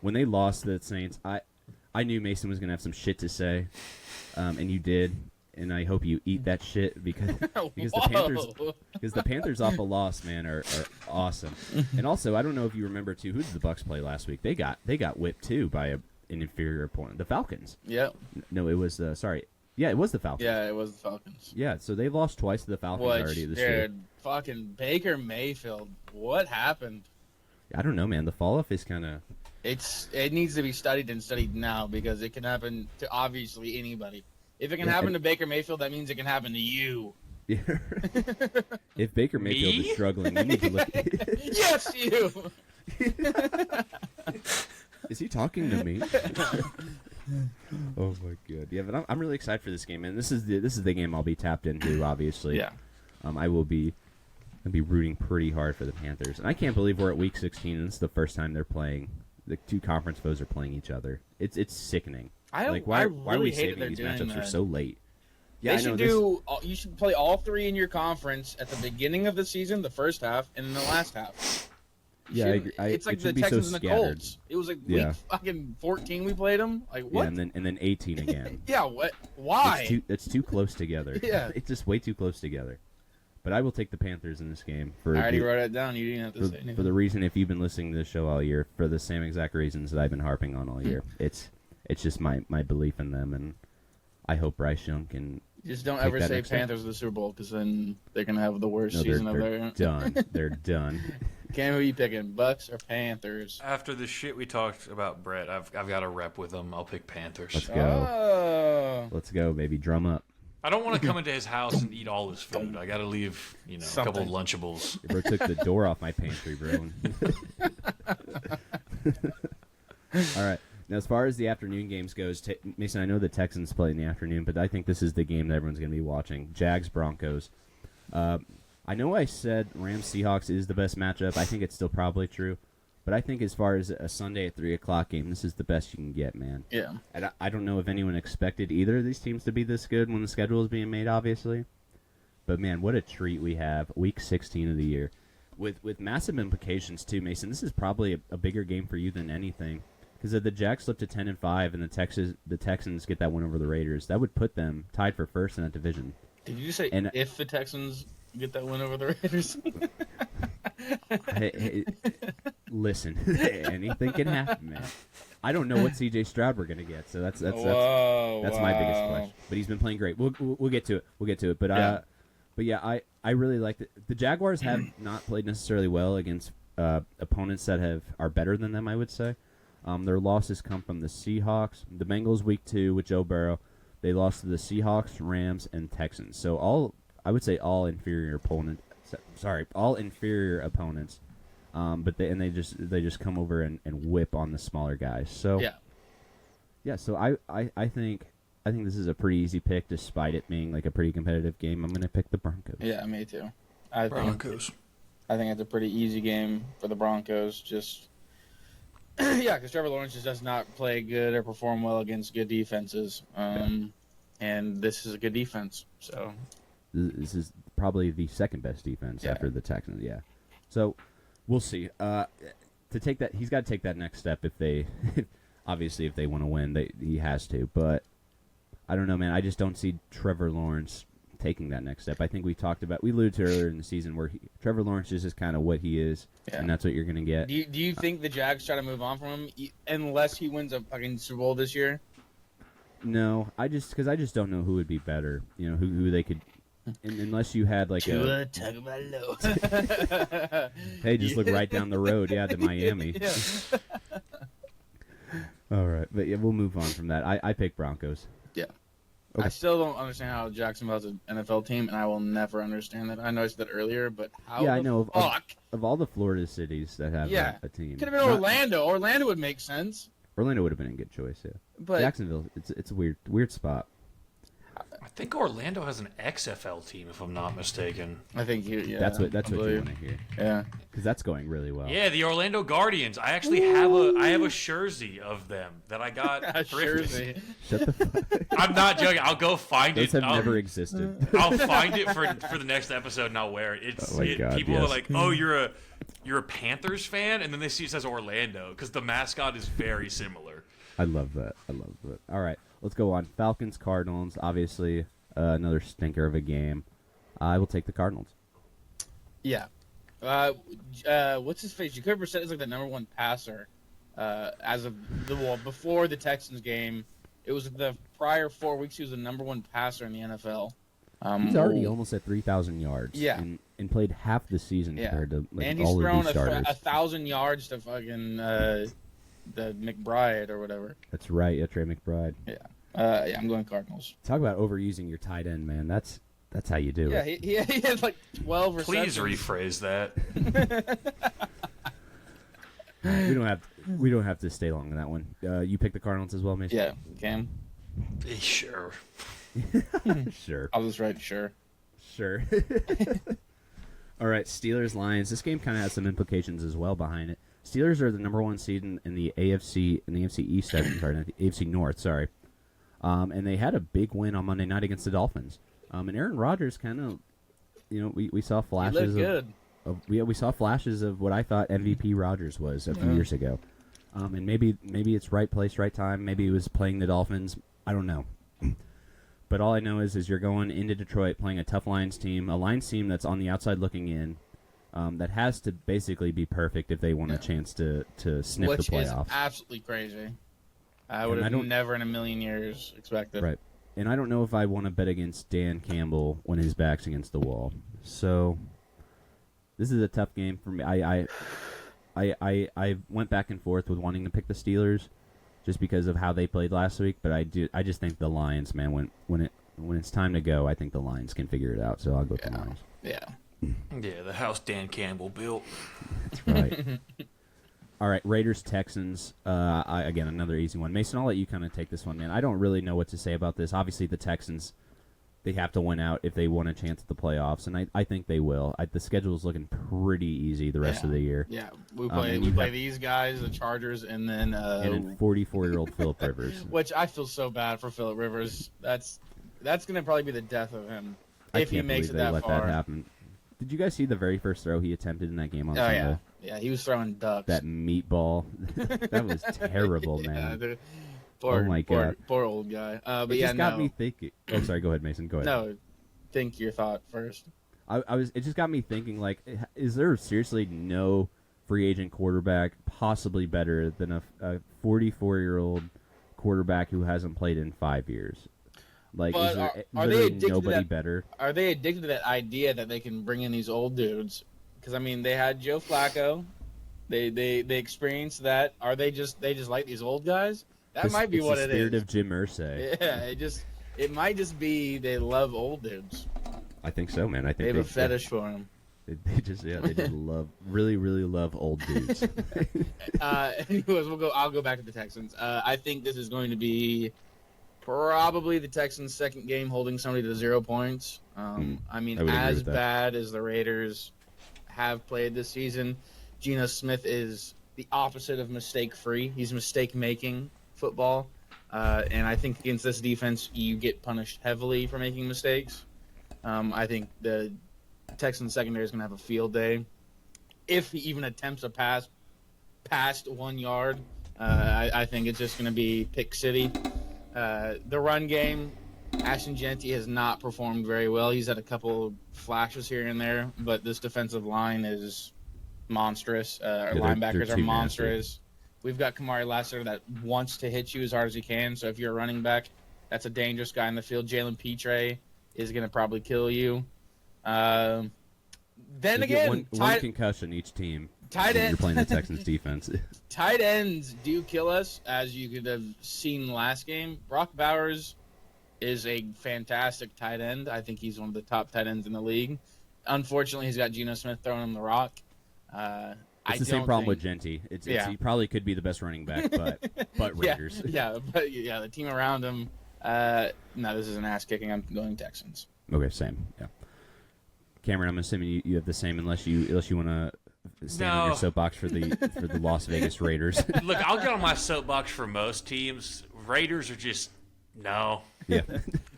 [SPEAKER 1] when they lost to the Saints, I knew Mason was gonna have some shit to say, and you did. And I hope you eat that shit because the Panthers off a loss, man, are awesome. And also, I don't know if you remember too, who did the Bucks play last week? They got whipped too by an inferior opponent, the Falcons.
[SPEAKER 3] Yep.
[SPEAKER 1] No, it was yeah, it was the Falcons.
[SPEAKER 3] Yeah, it was the Falcons.
[SPEAKER 1] Yeah, so they lost twice to the Falcons already this year.
[SPEAKER 3] Fucking Baker Mayfield. What happened?
[SPEAKER 1] I don't know, man. The fall off is kind of
[SPEAKER 3] It needs to be studied and studied now because it can happen to obviously anybody. If it can happen to Baker Mayfield, that means it can happen to you.
[SPEAKER 1] If Baker Mayfield
[SPEAKER 2] Me?
[SPEAKER 1] is struggling, you need to look.
[SPEAKER 3] Yes, you.
[SPEAKER 1] Is he talking to me? Oh my god! Yeah, but I'm really excited for this game, and this is the game I'll be tapped into. Obviously,
[SPEAKER 3] Yeah.
[SPEAKER 1] I'll be rooting pretty hard for the Panthers, and I can't believe we're at week 16, and this is the first time they're playing. The two conference foes are playing each other. It's sickening.
[SPEAKER 3] I
[SPEAKER 1] why
[SPEAKER 3] really
[SPEAKER 1] are we
[SPEAKER 3] hate that
[SPEAKER 1] saving
[SPEAKER 3] they're
[SPEAKER 1] these
[SPEAKER 3] doing
[SPEAKER 1] matchups for
[SPEAKER 3] that.
[SPEAKER 1] so late?
[SPEAKER 3] They
[SPEAKER 1] I
[SPEAKER 3] should
[SPEAKER 1] know
[SPEAKER 3] you should play all three in your conference at the beginning of the season, the first half, and then the last half.
[SPEAKER 1] Yeah, I agree.
[SPEAKER 3] It's like
[SPEAKER 1] it
[SPEAKER 3] the
[SPEAKER 1] should be so
[SPEAKER 3] Texans and the
[SPEAKER 1] scattered.
[SPEAKER 3] Colts. It was like
[SPEAKER 1] Yeah.
[SPEAKER 3] week fucking 14 we played them. Like
[SPEAKER 1] Yeah,
[SPEAKER 3] what?
[SPEAKER 1] and then 18 again.
[SPEAKER 3] Yeah, what? Why?
[SPEAKER 1] It's too close together.
[SPEAKER 3] Yeah.
[SPEAKER 1] It's just way too close together. But I will take the Panthers in this game for
[SPEAKER 3] I already
[SPEAKER 1] the,
[SPEAKER 3] wrote it down. You didn't have to say anything.
[SPEAKER 1] for the reason, if you've been listening to the show all year, for the same exact reasons that I've been harping on all year. It's just my belief in them, and I hope Bryce Young can.
[SPEAKER 3] Just don't
[SPEAKER 1] take
[SPEAKER 3] ever
[SPEAKER 1] that
[SPEAKER 3] say
[SPEAKER 1] next step.
[SPEAKER 3] Panthers of the Super Bowl because then they're gonna have the worst
[SPEAKER 1] No,
[SPEAKER 3] season of
[SPEAKER 1] they're
[SPEAKER 3] their.
[SPEAKER 1] done. They're done.
[SPEAKER 3] Cam, who you picking? Bucks or Panthers?
[SPEAKER 2] After the shit we talked about Brett, I've got a rep with him. I'll pick Panthers.
[SPEAKER 1] Let's go.
[SPEAKER 3] Oh.
[SPEAKER 1] Let's go, baby. Drum up.
[SPEAKER 2] I don't want to come into his house and eat all his food. I got to leave, a couple
[SPEAKER 3] Something.
[SPEAKER 2] Lunchables.
[SPEAKER 1] Bro took the door off my pantry, bro. All right. Now, as far as the afternoon games goes, Mason, I know the Texans play in the afternoon, but I think this is the game that everyone's going to be watching. Jags Broncos. I know I said Rams Seahawks is the best matchup. I think it's still probably true, but I think as far as a Sunday at 3:00 game, this is the best you can get, man.
[SPEAKER 3] Yeah.
[SPEAKER 1] I don't know if anyone expected either of these teams to be this good when the schedule is being made, obviously. But man, what a treat we have! Week 16 of the year, with massive implications too, Mason. This is probably a bigger game for you than anything, because if the Jags slip to 10-5 and the Texans get that win over the Raiders, that would put them tied for first in that division.
[SPEAKER 3] Did you say if the Texans get that win over the Raiders?
[SPEAKER 1] Hey, listen, anything can happen, man. I don't know what C.J. Stroud we're gonna get, so that's my biggest question. But he's been playing great. We'll get to it. But yeah, I really like it. The Jaguars have not played necessarily well against opponents that are better than them, I would say. Their losses come from the Seahawks, the Bengals week 2 with Joe Burrow. They lost to the Seahawks, Rams, and Texans. So all inferior opponents. But they just come over and whip on the smaller guys. So yeah. So I think this is a pretty easy pick, despite it being like a pretty competitive game. I'm going to pick the Broncos.
[SPEAKER 3] Yeah, me too.
[SPEAKER 2] Broncos.
[SPEAKER 3] I think it's a pretty easy game for the Broncos. Just because Trevor Lawrence just does not play good or perform well against good defenses. And this is a good defense. So
[SPEAKER 1] this is probably the second best defense after the Texans. Yeah. So we'll see. To take that, he's got to take that next step if they, obviously, if they want to win, he has to. But I don't know, man. I just don't see Trevor Lawrence taking that next step. I think we alluded to earlier in the season where Trevor Lawrence is just kind of what he is, and that's what you're going to get.
[SPEAKER 3] Do you think the Jags try to move on from him unless he wins a fucking Super Bowl this year?
[SPEAKER 1] No, because I just don't know who would be better. You know, who they could. Unless you had like
[SPEAKER 3] hey,
[SPEAKER 1] just look right down the road, to Miami.
[SPEAKER 3] Yeah.
[SPEAKER 1] All right, but yeah, we'll move on from that. I pick Broncos.
[SPEAKER 3] Yeah.
[SPEAKER 1] Okay.
[SPEAKER 3] I still don't understand how Jacksonville's an NFL team, and I will never understand that. I know I said that earlier, but how?
[SPEAKER 1] Yeah, I know.
[SPEAKER 3] Fuck?
[SPEAKER 1] Of all the Florida cities that have a team,
[SPEAKER 3] could have been Orlando. Orlando would make sense.
[SPEAKER 1] Orlando would have been a good choice. Yeah,
[SPEAKER 3] but
[SPEAKER 1] Jacksonville, it's a weird spot.
[SPEAKER 2] I think Orlando has an XFL team, if I'm not mistaken.
[SPEAKER 3] I think
[SPEAKER 1] that's what you want to hear.
[SPEAKER 3] Yeah,
[SPEAKER 1] because that's going really well.
[SPEAKER 2] Yeah, the Orlando Guardians. I actually have a jersey of them that I got.
[SPEAKER 3] A jersey.
[SPEAKER 1] Shut the fuck.
[SPEAKER 2] I'm not joking. I'll go find
[SPEAKER 1] Those
[SPEAKER 2] it.
[SPEAKER 1] have never existed.
[SPEAKER 2] I'll find it for the next episode and I'll wear it.
[SPEAKER 1] God,
[SPEAKER 2] people
[SPEAKER 1] yes.
[SPEAKER 2] are like, "Oh, you're a Panthers fan," and then they see it says Orlando because the mascot is very similar.
[SPEAKER 1] I love that. All right, let's go on. Falcons, Cardinals. Obviously, another stinker of a game. I will take the Cardinals.
[SPEAKER 3] Yeah. What's his face? Jacoby Brissett is like the number one passer as of before the Texans game. It was the prior 4 weeks. He was the number one passer in the NFL.
[SPEAKER 1] He's already almost at 3,000 yards.
[SPEAKER 3] Yeah.
[SPEAKER 1] And played half the season compared to
[SPEAKER 3] and he's
[SPEAKER 1] all of
[SPEAKER 3] thrown
[SPEAKER 1] these starters.
[SPEAKER 3] 1,000 yards to fucking the McBride or whatever.
[SPEAKER 1] That's right. Yeah, Trey McBride.
[SPEAKER 3] Yeah. I'm going Cardinals.
[SPEAKER 1] Talk about overusing your tight end, man. That's how you do it.
[SPEAKER 3] Yeah, he had like 12 receptions.
[SPEAKER 2] Please rephrase that.
[SPEAKER 1] We don't have to stay long on that one. You pick the Cardinals as well, Mason?
[SPEAKER 3] Yeah, Cam.
[SPEAKER 2] Sure.
[SPEAKER 1] Sure.
[SPEAKER 3] I'll just write sure.
[SPEAKER 1] All right, Steelers Lions. This game kind of has some implications as well behind it. Steelers are the number one seed in the AFC East. Sorry, not the AFC North. Sorry. And they had a big win on Monday night against the Dolphins. And Aaron Rodgers kind of, we saw flashes.
[SPEAKER 3] He looked good.
[SPEAKER 1] We saw flashes of what I thought MVP Rodgers was a few years ago. And maybe it's right place, right time. Maybe he was playing the Dolphins. I don't know. But all I know is you're going into Detroit playing a tough Lions team, a Lions team that's on the outside looking in, that has to basically be perfect if they want a chance to sniff the playoffs.
[SPEAKER 3] Which is absolutely crazy. I would have never in a million years expected.
[SPEAKER 1] Right. And I don't know if I want to bet against Dan Campbell when his back's against the wall. So this is a tough game for me. I went back and forth with wanting to pick the Steelers just because of how they played last week, but I just think the Lions, man, when it's time to go, I think the Lions can figure it out. So I'll go with the Lions.
[SPEAKER 3] Yeah.
[SPEAKER 2] Yeah, the house Dan Campbell built.
[SPEAKER 1] That's right. All right, Raiders, Texans. Again, another easy one. Mason, I'll let you kind of take this one, man. I don't really know what to say about this. Obviously, the Texans, they have to win out if they want a chance at the playoffs, and I think they will. The schedule is looking pretty easy the rest of the year.
[SPEAKER 3] Yeah, we play these guys, the Chargers, and then
[SPEAKER 1] 44-year-old Phillip Rivers.
[SPEAKER 3] Which I feel so bad for Phillip Rivers. That's going to probably be the death of him. if he makes it
[SPEAKER 1] they
[SPEAKER 3] that
[SPEAKER 1] let
[SPEAKER 3] far.
[SPEAKER 1] that happen. Did you guys see the very first throw he attempted in that game on
[SPEAKER 3] Oh
[SPEAKER 1] Sunday?
[SPEAKER 3] yeah, he was throwing ducks.
[SPEAKER 1] That meatball. That was terrible, man.
[SPEAKER 3] dude. Poor,
[SPEAKER 1] Oh my God.
[SPEAKER 3] poor old guy. But
[SPEAKER 1] It
[SPEAKER 3] yeah,
[SPEAKER 1] just got me thinking. Oh, sorry. Go ahead, Mason. Go ahead.
[SPEAKER 3] No, think your thought first.
[SPEAKER 1] It just got me thinking. Like, is there seriously no free agent quarterback possibly better than a 44-year-old quarterback who hasn't played in 5 years? Like,
[SPEAKER 3] But
[SPEAKER 1] is there
[SPEAKER 3] are they
[SPEAKER 1] literally
[SPEAKER 3] addicted to
[SPEAKER 1] nobody
[SPEAKER 3] that-
[SPEAKER 1] better?
[SPEAKER 3] Are they addicted to that idea that they can bring in these old dudes? Because I mean, they had Joe Flacco. They experienced that. Are they just like these old guys? That might be what
[SPEAKER 1] the
[SPEAKER 3] it
[SPEAKER 1] spirit
[SPEAKER 3] is.
[SPEAKER 1] of Jim Irsay.
[SPEAKER 3] Yeah, it might just be they love old dudes.
[SPEAKER 1] I think so, man. I
[SPEAKER 3] They
[SPEAKER 1] think
[SPEAKER 3] have a fetish for them.
[SPEAKER 1] They just love, really love old dudes.
[SPEAKER 3] Anyways, I'll go back to the Texans. I think this is going to be probably the Texans' second game holding somebody to 0 points. I mean,
[SPEAKER 1] I would agree
[SPEAKER 3] as
[SPEAKER 1] with that.
[SPEAKER 3] bad as the Raiders have played this season, Geno Smith is the opposite of mistake-free. He's mistake-making football. And I think against this defense, you get punished heavily for making mistakes. I think the Texans secondary is going to have a field day. If he even attempts a pass past 1 yard, I think it's just going to be pick city. The run game, Ashton Genty has not performed very well. He's had a couple flashes here and there, but this defensive line is monstrous. Our
[SPEAKER 1] they're
[SPEAKER 3] linebackers are
[SPEAKER 1] too
[SPEAKER 3] monstrous. We've got Kamari Lassiter that wants to hit you as hard as he can. So if you're a running back, that's a dangerous guy in the field. Jalen Petre is going to probably kill you. Then
[SPEAKER 1] You
[SPEAKER 3] again,
[SPEAKER 1] get one concussion each team.
[SPEAKER 3] tight
[SPEAKER 1] when
[SPEAKER 3] end.
[SPEAKER 1] You're playing the Texans defense.
[SPEAKER 3] Tight ends do kill us, as you could have seen last game. Brock Bowers is a fantastic tight end. I think he's one of the top tight ends in the league. Unfortunately, he's got Geno Smith throwing him the rock.
[SPEAKER 1] It's the same problem with Genty. He probably could be the best running back, but Raiders.
[SPEAKER 3] But the team around him. No, this is an ass kicking. I'm going Texans.
[SPEAKER 1] Okay, same. Yeah. Cameron, I'm assuming you have the same, unless you want to stand on your
[SPEAKER 2] No.
[SPEAKER 1] soapbox for the Las Vegas Raiders.
[SPEAKER 2] Look, I'll get on my soapbox for most teams. Raiders are just no.
[SPEAKER 1] Yeah.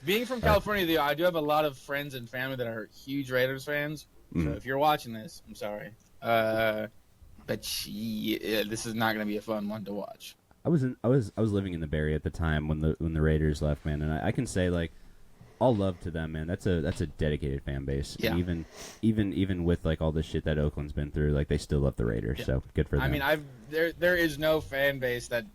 [SPEAKER 3] Being from California, though, I do have a lot of friends and family that are huge Raiders fans. So if you're watching this, I'm sorry. But this is not going to be a fun one to watch.
[SPEAKER 1] I was living in the Bay Area at the time when the Raiders left, man, and I can say, like, all love to them, man. That's a dedicated fan base.
[SPEAKER 3] Yeah.
[SPEAKER 1] And even with like all the shit that Oakland's been through, like they still love the Raiders.
[SPEAKER 3] Yeah.
[SPEAKER 1] So good for them.
[SPEAKER 3] I mean, there is no fan base that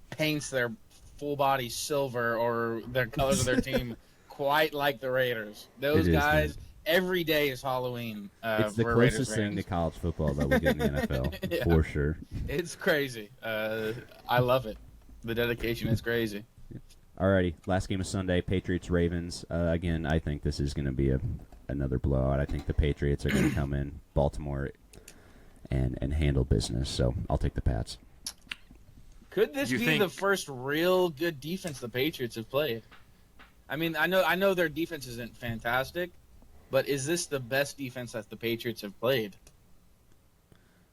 [SPEAKER 3] paints their full body silver or their colors of their team quite like the Raiders. Those
[SPEAKER 1] It is,
[SPEAKER 3] guys,
[SPEAKER 1] man.
[SPEAKER 3] every day is Halloween.
[SPEAKER 1] It's the
[SPEAKER 3] for
[SPEAKER 1] closest
[SPEAKER 3] Raiders
[SPEAKER 1] thing to
[SPEAKER 3] fans.
[SPEAKER 1] college football that we get in the NFL,
[SPEAKER 3] Yeah.
[SPEAKER 1] for sure.
[SPEAKER 3] It's crazy. I love it. The dedication is crazy.
[SPEAKER 1] Alrighty, last game of Sunday, Patriots-Ravens. Again, I think this is going to be another blowout. I think the Patriots are going to come in Baltimore and handle business. So I'll take the Pats.
[SPEAKER 3] Could this
[SPEAKER 2] You
[SPEAKER 3] be
[SPEAKER 2] think-
[SPEAKER 3] the first real good defense the Patriots have played? I mean, I know their defense isn't fantastic, but is this the best defense that the Patriots have played?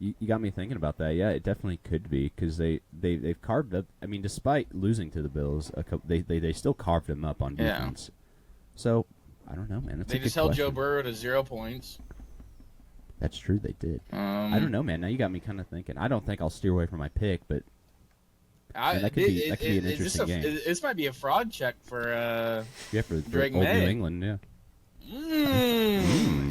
[SPEAKER 1] You got me thinking about that. Yeah, it definitely could be because they've carved up. I mean, despite losing to the Bills, they still carved them up on
[SPEAKER 3] Yeah.
[SPEAKER 1] defense. So I don't know, man. That's
[SPEAKER 3] They
[SPEAKER 1] a
[SPEAKER 3] just
[SPEAKER 1] good
[SPEAKER 3] held
[SPEAKER 1] question.
[SPEAKER 3] Joe Burrow to 0 points.
[SPEAKER 1] That's true. They did. I don't know, man. Now you got me kind of thinking. I don't think I'll steer away from my pick, but Man, that could be an interesting game.
[SPEAKER 3] This might be a fraud check for.
[SPEAKER 1] yeah, for
[SPEAKER 3] Drake
[SPEAKER 1] old
[SPEAKER 3] May.
[SPEAKER 1] New England, yeah.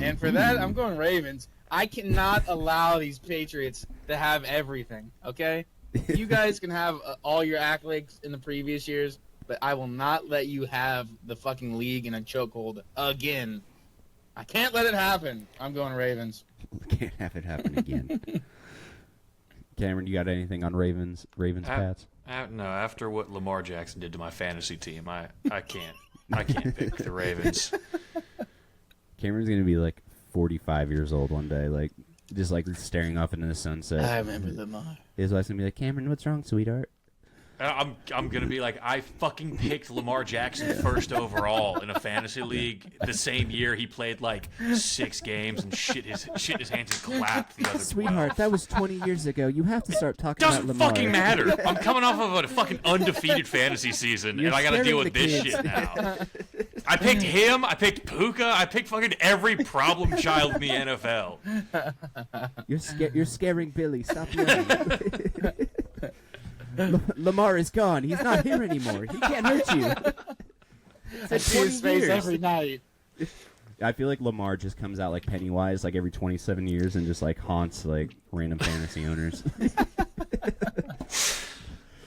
[SPEAKER 3] And for that, I'm going Ravens. I cannot allow these Patriots to have everything. Okay, you guys can have all your accolades in the previous years, but I will not let you have the fucking league in a chokehold again. I can't let it happen. I'm going Ravens.
[SPEAKER 1] Can't have it happen again. Cameron, you got anything on Ravens, Pats?
[SPEAKER 2] No, after what Lamar Jackson did to my fantasy team, I can't pick the Ravens.
[SPEAKER 1] Cameron's gonna be like 45 years old one day, like just like staring off into the sunset.
[SPEAKER 3] I remember Lamar.
[SPEAKER 1] His wife's gonna be like, Cameron, what's wrong, sweetheart?
[SPEAKER 2] I'm gonna be like, I fucking picked Lamar Jackson first overall in a fantasy league the same year he played like 6 games and shit his hands and clapped the other 12.
[SPEAKER 1] that was 20 years ago. You have to start talking
[SPEAKER 2] Doesn't fucking matter. I'm coming off of a fucking undefeated fantasy season,
[SPEAKER 1] You're
[SPEAKER 2] and I gotta deal
[SPEAKER 1] scaring
[SPEAKER 2] with
[SPEAKER 1] the
[SPEAKER 2] this
[SPEAKER 1] kids.
[SPEAKER 2] shit now. I picked him. I picked Puka. I picked fucking every problem child in the NFL.
[SPEAKER 1] You're scaring Billy. Stop yelling. Lamar is gone. He's not here anymore. He can't hurt you.
[SPEAKER 3] I see his face every night.
[SPEAKER 1] I feel like Lamar just comes out like Pennywise like every 27 years and just like haunts like random fantasy owners.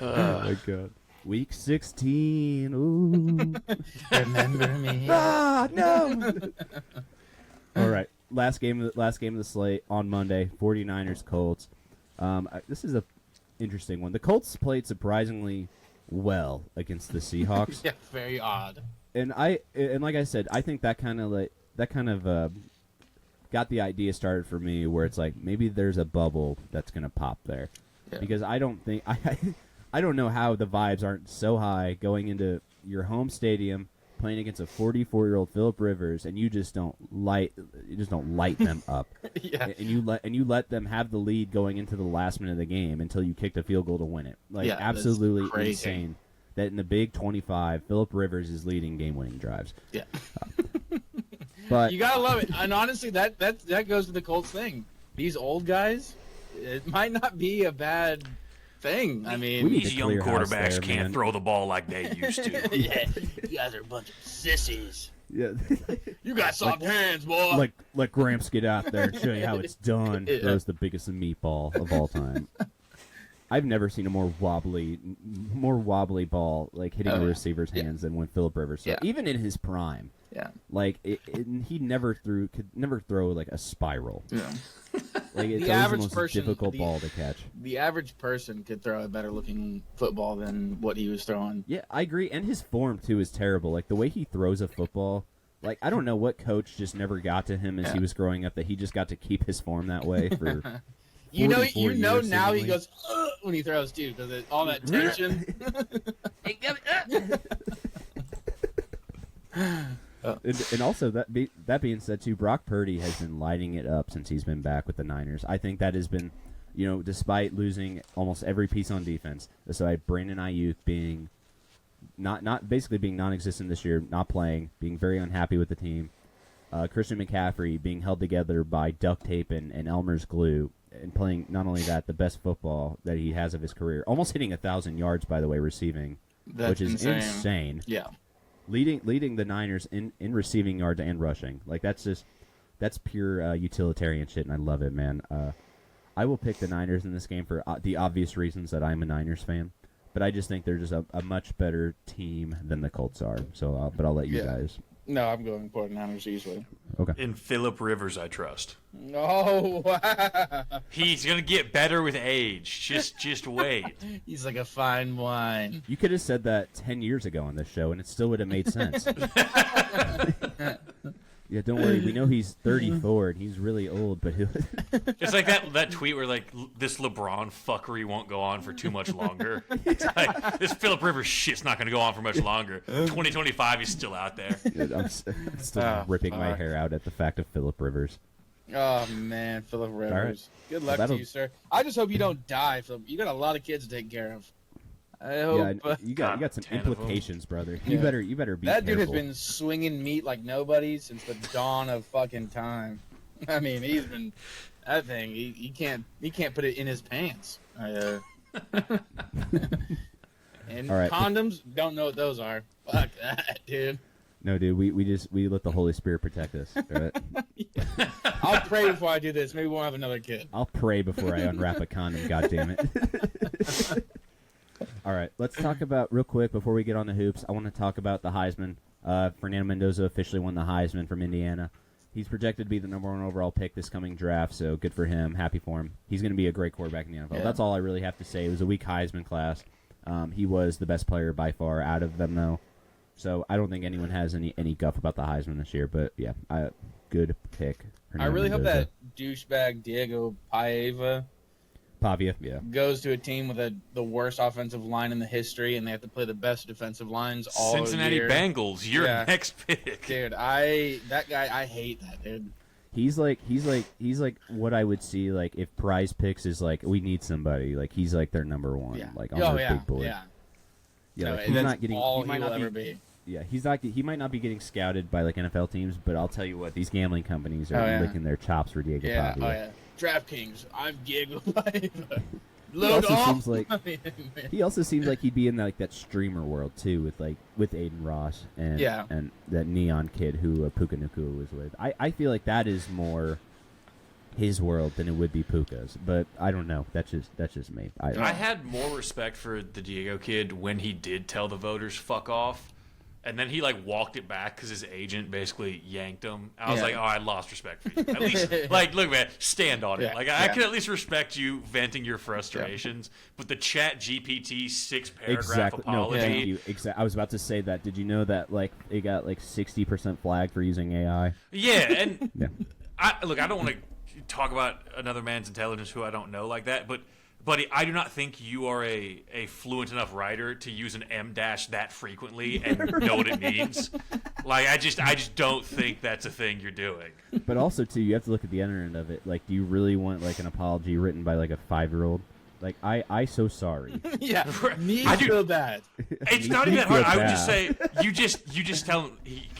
[SPEAKER 1] Oh my god. Week 16. Ooh.
[SPEAKER 3] Remember me.
[SPEAKER 1] Ah, no. All right. Last game of the slate on Monday, 49ers Colts. This is a interesting one. The Colts played surprisingly well against the Seahawks.
[SPEAKER 3] Yeah, very odd.
[SPEAKER 1] And like I said, I think that kind of got the idea started for me where it's like maybe there's a bubble that's going to pop there. Yeah. Because I don't think I don't know how the vibes aren't so high going into your home stadium playing against a 44-year-old Phillip Rivers, and you just don't light them up.
[SPEAKER 3] Yeah.
[SPEAKER 1] And you let them have the lead going into the last minute of the game until you kicked a field goal to win it. Like absolutely insane that in the Big 25, Phillip Rivers is leading game-winning drives.
[SPEAKER 3] Yeah.
[SPEAKER 1] But
[SPEAKER 3] you gotta love it, and honestly, that goes to the Colts thing. These old guys, it might not be a bad thing. I mean,
[SPEAKER 2] these young quarterbacks can't throw the ball like they used to.
[SPEAKER 3] Yeah, you guys are a bunch of sissies.
[SPEAKER 1] Yeah,
[SPEAKER 3] you got soft hands, boy.
[SPEAKER 1] Let Gramps get out there and show you how it's done.
[SPEAKER 3] Yeah.
[SPEAKER 1] Throws the biggest meatball of all time. I've never seen a more wobbly ball like hitting a receiver's hands than when Phillip Rivers. So even in his prime.
[SPEAKER 3] Yeah.
[SPEAKER 1] Like he could never throw like a spiral.
[SPEAKER 3] Yeah.
[SPEAKER 1] Like it's
[SPEAKER 3] the
[SPEAKER 1] always
[SPEAKER 3] average
[SPEAKER 1] the most
[SPEAKER 3] person,
[SPEAKER 1] difficult ball to catch.
[SPEAKER 3] The average person could throw a better looking football than what he was throwing.
[SPEAKER 1] Yeah, I agree. And his form too is terrible. Like the way he throws a football. Like I don't know what coach just never got to him as he was growing up that he just got to keep his form that way for.
[SPEAKER 3] You know now
[SPEAKER 1] seemingly.
[SPEAKER 3] he goes when he throws too because all that tension.
[SPEAKER 1] And also that being said too, Brock Purdy has been lighting it up since he's been back with the Niners. I think that has been, despite losing almost every piece on defense, despite Brandon Ayuk being not basically being non-existent this year, not playing, being very unhappy with the team, Christian McCaffrey being held together by duct tape and Elmer's glue, and playing not only that, the best football that he has of his career, almost hitting 1,000 yards by the way receiving, which is insane.
[SPEAKER 3] Yeah.
[SPEAKER 1] Leading the Niners in receiving yards and rushing. Like that's pure utilitarian shit, and I love it, man. I will pick the Niners in this game for the obvious reasons that I'm a Niners fan, but I just think they're just a much better team than the Colts are. So, but I'll let you guys.
[SPEAKER 3] No, I'm going for the Niners easily.
[SPEAKER 1] Okay.
[SPEAKER 2] In Phillip Rivers, I trust.
[SPEAKER 3] Oh, wow.
[SPEAKER 2] He's gonna get better with age. Just wait.
[SPEAKER 3] He's like a fine wine.
[SPEAKER 1] You could have said that 10 years ago on this show, and it still would have made sense. Yeah, don't worry. We know he's 34 and he's really old, but
[SPEAKER 2] It's like that tweet where like this LeBron fuckery won't go on for too much longer. It's like this Phillip Rivers shit's not gonna go on for much longer. 2025, he's still out there.
[SPEAKER 1] I'm still ripping my hair out at the fact of Phillip Rivers.
[SPEAKER 3] Oh man, Phillip Rivers.
[SPEAKER 1] Right.
[SPEAKER 3] Good luck to you, sir. I just hope you don't die, Phillip. You got a lot of kids to take care of. I hope.
[SPEAKER 1] Yeah, you got some implications, brother. You better be
[SPEAKER 3] That dude
[SPEAKER 1] careful.
[SPEAKER 3] has been swinging meat like nobody since the dawn of fucking time. I mean, he's been that thing. He can't put it in his pants. And
[SPEAKER 1] right.
[SPEAKER 3] Condoms, don't know what those are. Fuck that, dude.
[SPEAKER 1] No, dude, we let the Holy Spirit protect us. All right?
[SPEAKER 3] I'll pray before I do this. Maybe we won't have another kid.
[SPEAKER 1] I'll pray before I unwrap a condom. God damn it. All right, let's talk about real quick before we get on the hoops. I want to talk about the Heisman. Fernando Mendoza officially won the Heisman from Indiana. He's projected to be the #1 overall pick this coming draft, so good for him. Happy for him. He's going to be a great quarterback in the NFL.
[SPEAKER 3] Yeah.
[SPEAKER 1] That's all I really have to say. It was a weak Heisman class. He was the best player by far out of them, though. So I don't think anyone has any guff about the Heisman this year. But yeah, good pick.
[SPEAKER 3] I really hope
[SPEAKER 1] Mendoza.
[SPEAKER 3] that douchebag Diego Paiva
[SPEAKER 1] Pavia, yeah.
[SPEAKER 3] goes to a team with the worst offensive line in the history, and they have to play the best defensive lines all
[SPEAKER 2] Cincinnati
[SPEAKER 3] year.
[SPEAKER 2] Bengals, your
[SPEAKER 3] Yeah.
[SPEAKER 2] next pick.
[SPEAKER 3] Dude, I hate that dude.
[SPEAKER 1] He's like what I would see like if Prize Picks is like we need somebody like he's like their #1
[SPEAKER 3] Yeah.
[SPEAKER 1] like on their big board.
[SPEAKER 3] Yeah.
[SPEAKER 1] Yeah,
[SPEAKER 3] No,
[SPEAKER 1] like, he's
[SPEAKER 3] that's
[SPEAKER 1] not getting
[SPEAKER 3] all
[SPEAKER 1] he might
[SPEAKER 3] he'll
[SPEAKER 1] not
[SPEAKER 3] ever be.
[SPEAKER 1] Yeah, he might not be getting scouted by like NFL teams, but I'll tell you what, these gambling companies are
[SPEAKER 3] Oh, yeah.
[SPEAKER 1] licking their chops for Diego
[SPEAKER 3] Yeah,
[SPEAKER 1] Pavia.
[SPEAKER 3] oh yeah. DraftKings, I'm Diego Pavia.
[SPEAKER 1] He
[SPEAKER 3] Load
[SPEAKER 1] also
[SPEAKER 3] off.
[SPEAKER 1] seems like he also seems like he'd be in like that streamer world too, with Aiden Ross and
[SPEAKER 3] Yeah.
[SPEAKER 1] and that neon kid who Puka Nacua was with. I feel like that is more his world than it would be Puka's, but I don't know. That's just me.
[SPEAKER 2] I had more respect for the Diego kid when he did tell the voters fuck off, and then he like walked it back because his agent basically yanked him. I was
[SPEAKER 3] Yeah.
[SPEAKER 2] like, oh, I lost respect for you. At least, like, look, man, stand on it.
[SPEAKER 3] Yeah,
[SPEAKER 2] Like, I
[SPEAKER 3] yeah.
[SPEAKER 2] could at least respect you venting your frustrations. But the Chat GPT 6-paragraph
[SPEAKER 1] Exactly. No,
[SPEAKER 2] apology.
[SPEAKER 1] thank you. I was about to say that. Did you know that like it got like 60% flagged for using AI?
[SPEAKER 2] Yeah, and
[SPEAKER 1] Yeah.
[SPEAKER 2] I don't want to talk about another man's intelligence who I don't know like that, but buddy, I do not think you are a fluent enough writer to use an M dash that frequently and know what it means. Like I just don't think that's a thing you're doing.
[SPEAKER 1] But also too, you have to look at the other end of it. Like, do you really want like an apology written by like a 5-year-old? Like, I so sorry.
[SPEAKER 3] Yeah, me
[SPEAKER 2] I do-
[SPEAKER 3] feel bad.
[SPEAKER 2] It's not
[SPEAKER 1] Me
[SPEAKER 2] even that hard.
[SPEAKER 1] feel
[SPEAKER 2] I would just
[SPEAKER 1] bad.
[SPEAKER 2] say you just tell him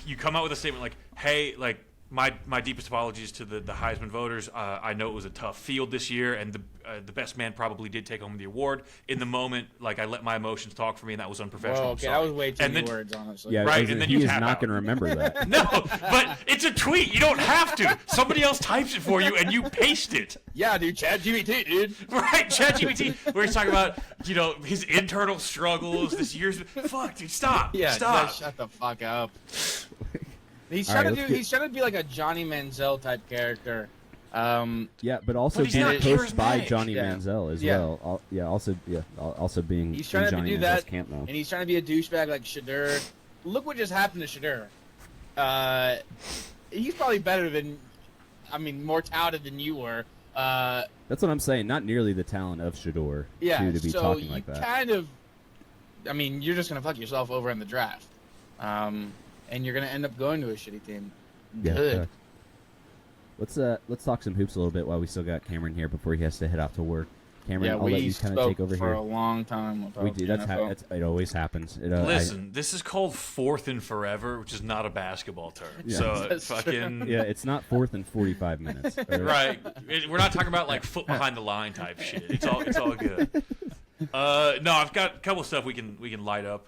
[SPEAKER 2] you come out with a statement like, hey, like my deepest apologies to the Heisman voters. I know it was a tough field this year, and the best man probably did take home the award. In the moment, like I let my emotions talk for me, and that was unprofessional.
[SPEAKER 3] Well,
[SPEAKER 2] I'm
[SPEAKER 3] okay,
[SPEAKER 2] sorry.
[SPEAKER 3] that was way too
[SPEAKER 2] And
[SPEAKER 3] many
[SPEAKER 2] then-
[SPEAKER 3] words, honestly.
[SPEAKER 1] Yeah,
[SPEAKER 2] Right,
[SPEAKER 1] as
[SPEAKER 2] and
[SPEAKER 1] in,
[SPEAKER 2] then
[SPEAKER 1] he
[SPEAKER 2] you
[SPEAKER 1] is
[SPEAKER 2] tap
[SPEAKER 1] not
[SPEAKER 2] out.
[SPEAKER 1] going to remember that.
[SPEAKER 2] No, but it's a tweet. You don't have to. Somebody else types it for you, and you paste it.
[SPEAKER 3] Yeah, dude, ChatGPT, dude.
[SPEAKER 2] Right, ChatGPT, where he's talking about, his internal struggles this year's. Fuck, dude, stop.
[SPEAKER 3] Yeah,
[SPEAKER 2] stop.
[SPEAKER 3] just shut the fuck up. He's
[SPEAKER 1] All
[SPEAKER 3] trying
[SPEAKER 1] right,
[SPEAKER 3] to
[SPEAKER 1] let's
[SPEAKER 3] do.
[SPEAKER 1] get-
[SPEAKER 3] He's trying to be like a Johnny Manziel type character.
[SPEAKER 1] Yeah, but also
[SPEAKER 2] But he's
[SPEAKER 1] being
[SPEAKER 2] not
[SPEAKER 1] coached by
[SPEAKER 2] charismatic.
[SPEAKER 1] Johnny
[SPEAKER 3] Yeah.
[SPEAKER 1] Manziel as
[SPEAKER 3] Yeah.
[SPEAKER 1] well. Also being
[SPEAKER 3] He's trying
[SPEAKER 1] in
[SPEAKER 3] to
[SPEAKER 1] Johnny
[SPEAKER 3] do
[SPEAKER 1] Manziel's
[SPEAKER 3] that,
[SPEAKER 1] camp now.
[SPEAKER 3] and he's trying to be a douchebag like Shadur. Look what just happened to Shadur. He's probably better than, more talented than you were.
[SPEAKER 1] That's what I'm saying. Not nearly the talent of Shador
[SPEAKER 3] Yeah,
[SPEAKER 1] to be
[SPEAKER 3] so
[SPEAKER 1] talking
[SPEAKER 3] you
[SPEAKER 1] like that.
[SPEAKER 3] kind of, you're just gonna fuck yourself over in the draft, and you're gonna end up going to a shitty team.
[SPEAKER 1] Yeah,
[SPEAKER 3] Good.
[SPEAKER 1] correct. Let's talk some hoops a little bit while we still got Cameron here before he has to head out to work. Cameron,
[SPEAKER 3] Yeah,
[SPEAKER 1] I'll let
[SPEAKER 3] we
[SPEAKER 1] you kind of
[SPEAKER 3] spoke
[SPEAKER 1] take over
[SPEAKER 3] for
[SPEAKER 1] here.
[SPEAKER 3] a long time. About
[SPEAKER 1] We do. That's
[SPEAKER 3] NFL.
[SPEAKER 1] how it always happens.
[SPEAKER 2] Listen, this is called fourth and forever, which is not a basketball term.
[SPEAKER 1] Yeah.
[SPEAKER 2] So
[SPEAKER 3] That's true.
[SPEAKER 2] fucking
[SPEAKER 1] yeah, it's not 4th and 45 minutes.
[SPEAKER 2] right. We're not talking about like foot behind the line type shit. It's all good. No, I've got a couple stuff we can light up.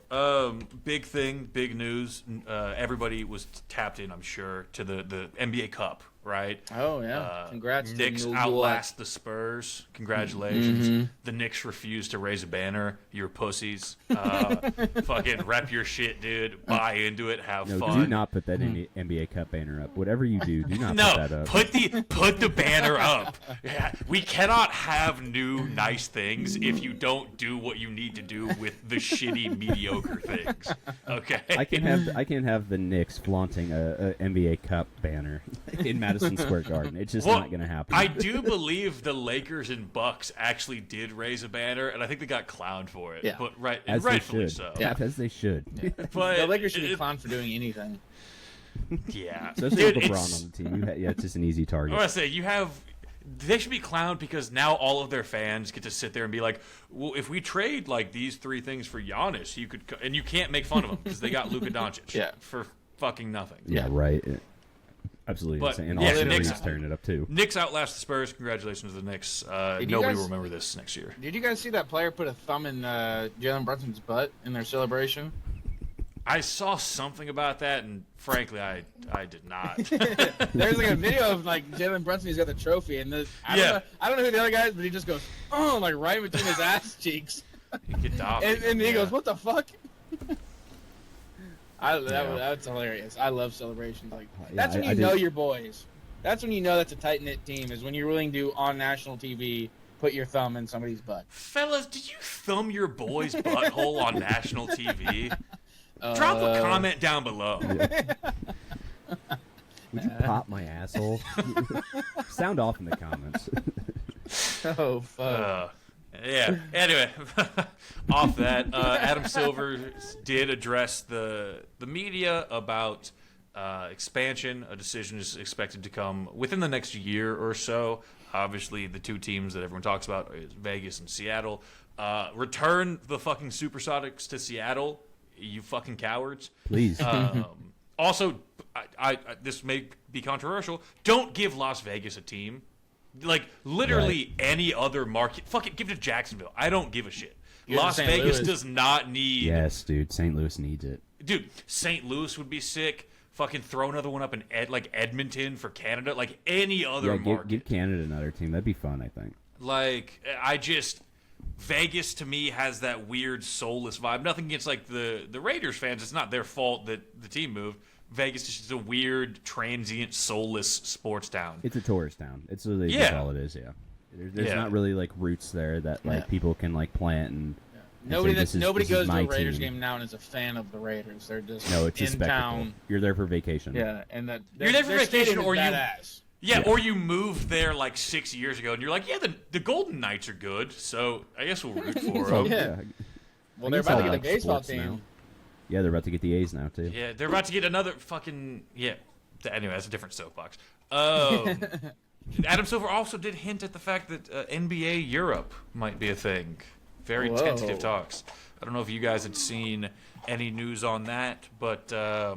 [SPEAKER 2] Big thing, big news. Everybody was tapped in, I'm sure, to the NBA Cup, right?
[SPEAKER 3] Oh yeah! Congrats. to
[SPEAKER 2] Knicks
[SPEAKER 3] New York.
[SPEAKER 2] outlast the Spurs. Congratulations.
[SPEAKER 3] Mm-hmm.
[SPEAKER 2] The Knicks refused to raise a banner. You're pussies. Fucking rep your shit, dude. Buy into it. Have
[SPEAKER 1] No,
[SPEAKER 2] fun.
[SPEAKER 1] do not put that NBA Cup banner up. Whatever you do not
[SPEAKER 2] No,
[SPEAKER 1] put that up.
[SPEAKER 2] put the banner up. Yeah, we cannot have new nice things if you don't do what you need to do with the shitty mediocre things. Okay.
[SPEAKER 1] I can have the Knicks flaunting a NBA Cup banner in Madison Square Garden. It's just
[SPEAKER 2] Well,
[SPEAKER 1] not going to happen.
[SPEAKER 2] I do believe the Lakers and Bucks actually did raise a banner, and I think they got clowned for it.
[SPEAKER 3] Yeah.
[SPEAKER 2] But
[SPEAKER 1] as they
[SPEAKER 2] rightfully
[SPEAKER 1] should.
[SPEAKER 2] so.
[SPEAKER 3] Yeah.
[SPEAKER 1] As they should.
[SPEAKER 2] But
[SPEAKER 3] The Lakers should be
[SPEAKER 2] it-
[SPEAKER 3] clowned for doing anything.
[SPEAKER 2] Yeah.
[SPEAKER 1] Especially
[SPEAKER 2] Dude,
[SPEAKER 1] with
[SPEAKER 2] it's-
[SPEAKER 1] LeBron on the team. Yeah, it's just an easy
[SPEAKER 2] I
[SPEAKER 1] target.
[SPEAKER 2] want to say they should be clowned because now all of their fans get to sit there and be like, well, if we trade like these three things for Giannis, you could, and you can't make fun of them because they got Luka Doncic
[SPEAKER 3] Yeah.
[SPEAKER 2] for fucking nothing.
[SPEAKER 1] Yeah, right. Absolutely
[SPEAKER 2] But,
[SPEAKER 1] insane. And
[SPEAKER 2] yeah,
[SPEAKER 1] also
[SPEAKER 2] Knicks-
[SPEAKER 1] Reeves tearing it up too.
[SPEAKER 2] Knicks outlast the Spurs. Congratulations to the Knicks.
[SPEAKER 3] Did you
[SPEAKER 2] Nobody
[SPEAKER 3] guys-
[SPEAKER 2] will remember this next year.
[SPEAKER 3] Did you guys see that player put a thumb in Jalen Brunson's butt in their celebration?
[SPEAKER 2] I saw something about that, and frankly, I did not.
[SPEAKER 3] There's like a video of like Jalen Brunson. He's got the trophy, and I don't know who the other guy is, but he just goes, oh, like right between his ass cheeks,
[SPEAKER 2] Get off.
[SPEAKER 3] and he
[SPEAKER 2] Yeah.
[SPEAKER 3] goes, what the fuck? That's hilarious. I love celebrations like
[SPEAKER 1] Yeah,
[SPEAKER 3] that's when
[SPEAKER 1] I
[SPEAKER 3] you know
[SPEAKER 1] did-
[SPEAKER 3] your boys. That's when you know that's a tight knit team. Is when you're willing to on national TV put your thumb in somebody's butt.
[SPEAKER 2] Fellas, did you thumb your boy's butthole on national TV? Drop a comment down below.
[SPEAKER 1] Would you pop my asshole? Sound off in the comments.
[SPEAKER 3] Oh fuck.
[SPEAKER 2] Yeah. Anyway, off that, Adam Silver did address the media about expansion. A decision is expected to come within the next year or so. Obviously, the two teams that everyone talks about is Vegas and Seattle. Return the fucking Supersonics to Seattle you fucking cowards.
[SPEAKER 1] Please.
[SPEAKER 2] Also, I this may be controversial. Don't give Las Vegas a team. Like, literally any other market. Fuck it, give it to Jacksonville. I don't give a shit. Las
[SPEAKER 3] St.
[SPEAKER 2] Vegas
[SPEAKER 3] Louis.
[SPEAKER 2] does not need...
[SPEAKER 1] Yes, dude. St. Louis needs it.
[SPEAKER 2] Dude, St. Louis would be sick. Fucking throw another one up in Edmonton for Canada. Like, any other
[SPEAKER 1] Yeah,
[SPEAKER 2] market.
[SPEAKER 1] give Canada another team. That'd be fun, I think.
[SPEAKER 2] Like, Vegas to me has that weird soulless vibe. Nothing against like the Raiders fans. It's not their fault that the team moved. Vegas is just a weird, transient, soulless sports town.
[SPEAKER 1] It's a tourist town. It's really
[SPEAKER 2] Yeah.
[SPEAKER 1] just all it is. Yeah. There's
[SPEAKER 2] Yeah.
[SPEAKER 1] not really like roots there that like
[SPEAKER 3] Yeah.
[SPEAKER 1] people can like plant and.
[SPEAKER 3] Nobody
[SPEAKER 1] say,
[SPEAKER 3] nobody
[SPEAKER 1] this is
[SPEAKER 3] goes to
[SPEAKER 1] my
[SPEAKER 3] a Raiders
[SPEAKER 1] team.
[SPEAKER 3] game now and is a fan of the Raiders. They're just
[SPEAKER 1] No, it's a
[SPEAKER 3] in
[SPEAKER 1] spectacle.
[SPEAKER 3] town.
[SPEAKER 1] You're there for vacation.
[SPEAKER 3] Yeah, and that
[SPEAKER 2] You're there for
[SPEAKER 3] their
[SPEAKER 2] vacation,
[SPEAKER 3] stadium is
[SPEAKER 2] or you-
[SPEAKER 3] badass.
[SPEAKER 2] Yeah,
[SPEAKER 1] Yeah.
[SPEAKER 2] or you moved there like 6 years ago, and you're like, yeah, the Golden Knights are good, so I guess we'll root for
[SPEAKER 1] So,
[SPEAKER 2] them.
[SPEAKER 3] Yeah. Well, they're
[SPEAKER 1] guess
[SPEAKER 3] about
[SPEAKER 1] I
[SPEAKER 3] to get a
[SPEAKER 1] like
[SPEAKER 3] baseball
[SPEAKER 1] sports now.
[SPEAKER 3] team.
[SPEAKER 1] Yeah, they're about to get the A's now too.
[SPEAKER 2] Yeah, they're about to get another fucking Anyway, that's a different soapbox. Adam Silver also did hint at the fact that NBA Europe might be a thing. Very
[SPEAKER 3] Whoa.
[SPEAKER 2] tentative talks. I don't know if you guys had seen any news on that, but the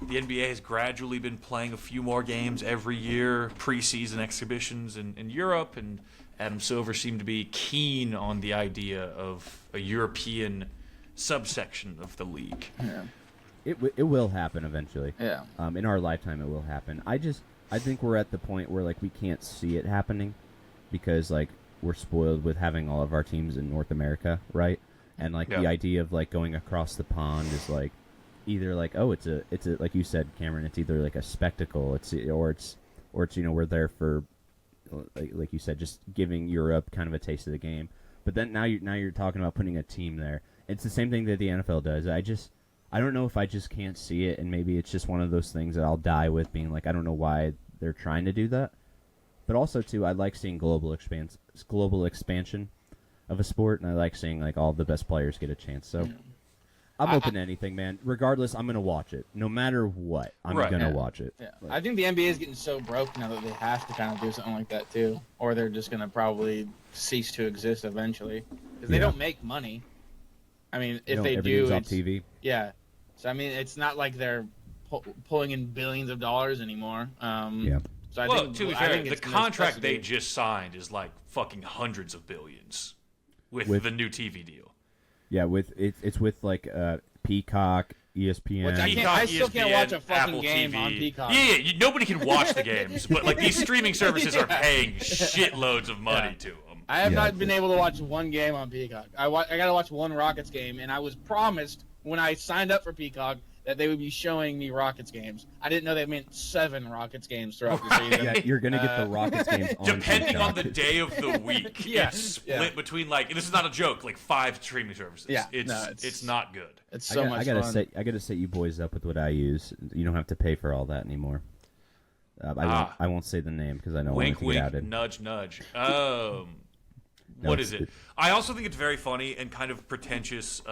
[SPEAKER 2] NBA has gradually been playing a few more games every year, preseason exhibitions in Europe, and Adam Silver seemed to be keen on the idea of a European subsection of the league.
[SPEAKER 3] Yeah.
[SPEAKER 1] It will happen eventually.
[SPEAKER 3] Yeah.
[SPEAKER 1] In our lifetime, it will happen. I think we're at the point where like we can't see it happening because like we're spoiled with having all of our teams in North America, right? And like the
[SPEAKER 2] Yeah.
[SPEAKER 1] idea of like going across the pond is like either like it's a like you said, Cameron, it's either like a spectacle, it's we're there for like you said, just giving Europe kind of a taste of the game. But then now you're talking about putting a team there. It's the same thing that the NFL does. I don't know if I just can't see it, and maybe it's just one of those things that I'll die with being like, I don't know why they're trying to do that. But also, too, I like seeing global expansion of a sport, and I like seeing like all the best players get a chance. So I'm open to anything, man. Regardless, I'm going to watch it. No matter what, I'm
[SPEAKER 2] Right.
[SPEAKER 1] going to
[SPEAKER 3] Yeah.
[SPEAKER 1] watch it.
[SPEAKER 3] Yeah.
[SPEAKER 1] Like,
[SPEAKER 3] I think the NBA is getting so broke now that they have to kind of do something like that too, or they're just going to probably cease to exist eventually because they
[SPEAKER 1] Yeah.
[SPEAKER 3] don't make money. I mean, if they
[SPEAKER 1] everything's
[SPEAKER 3] do,
[SPEAKER 1] off
[SPEAKER 3] it's,
[SPEAKER 1] TV.
[SPEAKER 3] yeah. So I mean, it's not like they're pulling in billions of dollars anymore.
[SPEAKER 1] Yeah.
[SPEAKER 3] So I
[SPEAKER 2] Well,
[SPEAKER 3] think,
[SPEAKER 2] to be
[SPEAKER 3] I
[SPEAKER 2] fair,
[SPEAKER 3] think
[SPEAKER 2] the
[SPEAKER 3] it's
[SPEAKER 2] contract they
[SPEAKER 3] necessity.
[SPEAKER 2] just signed is like fucking hundreds of billions with the new TV deal.
[SPEAKER 1] Yeah, it's with like Peacock, ESPN.
[SPEAKER 3] Which I can't-
[SPEAKER 2] Peacock,
[SPEAKER 3] still can't
[SPEAKER 2] ESPN,
[SPEAKER 3] watch a fucking
[SPEAKER 2] Apple
[SPEAKER 3] game
[SPEAKER 2] TV.
[SPEAKER 3] on Peacock.
[SPEAKER 2] Yeah, nobody can watch the games, but like these streaming services are
[SPEAKER 3] Yeah.
[SPEAKER 2] paying shitloads of money
[SPEAKER 3] Yeah.
[SPEAKER 2] to them.
[SPEAKER 3] I have
[SPEAKER 1] Yeah.
[SPEAKER 3] not been able to watch one game on Peacock. I got to watch one Rockets game, and I was promised when I signed up for Peacock that they would be showing me Rockets games. I didn't know they meant 7 Rockets games throughout the season.
[SPEAKER 1] Yeah, you're gonna get the Rockets games on
[SPEAKER 2] Depending on
[SPEAKER 1] Peacock.
[SPEAKER 2] the day of the week,
[SPEAKER 3] Yeah,
[SPEAKER 2] it's split
[SPEAKER 3] yeah.
[SPEAKER 2] between like, and this is not a joke, like 5 streaming services.
[SPEAKER 3] Yeah,
[SPEAKER 2] it's
[SPEAKER 3] no,
[SPEAKER 2] it's not good.
[SPEAKER 3] It's so much
[SPEAKER 1] I gotta
[SPEAKER 3] fun.
[SPEAKER 1] I gotta set you boys up with what I use. You don't have to pay for all that anymore. I won't say the name because I don't
[SPEAKER 2] Wink,
[SPEAKER 1] want to get
[SPEAKER 2] wink,
[SPEAKER 1] outed.
[SPEAKER 2] nudge, nudge.
[SPEAKER 1] No,
[SPEAKER 2] What
[SPEAKER 1] it's
[SPEAKER 2] is it?
[SPEAKER 1] good.
[SPEAKER 2] I also think it's very funny and kind of pretentious.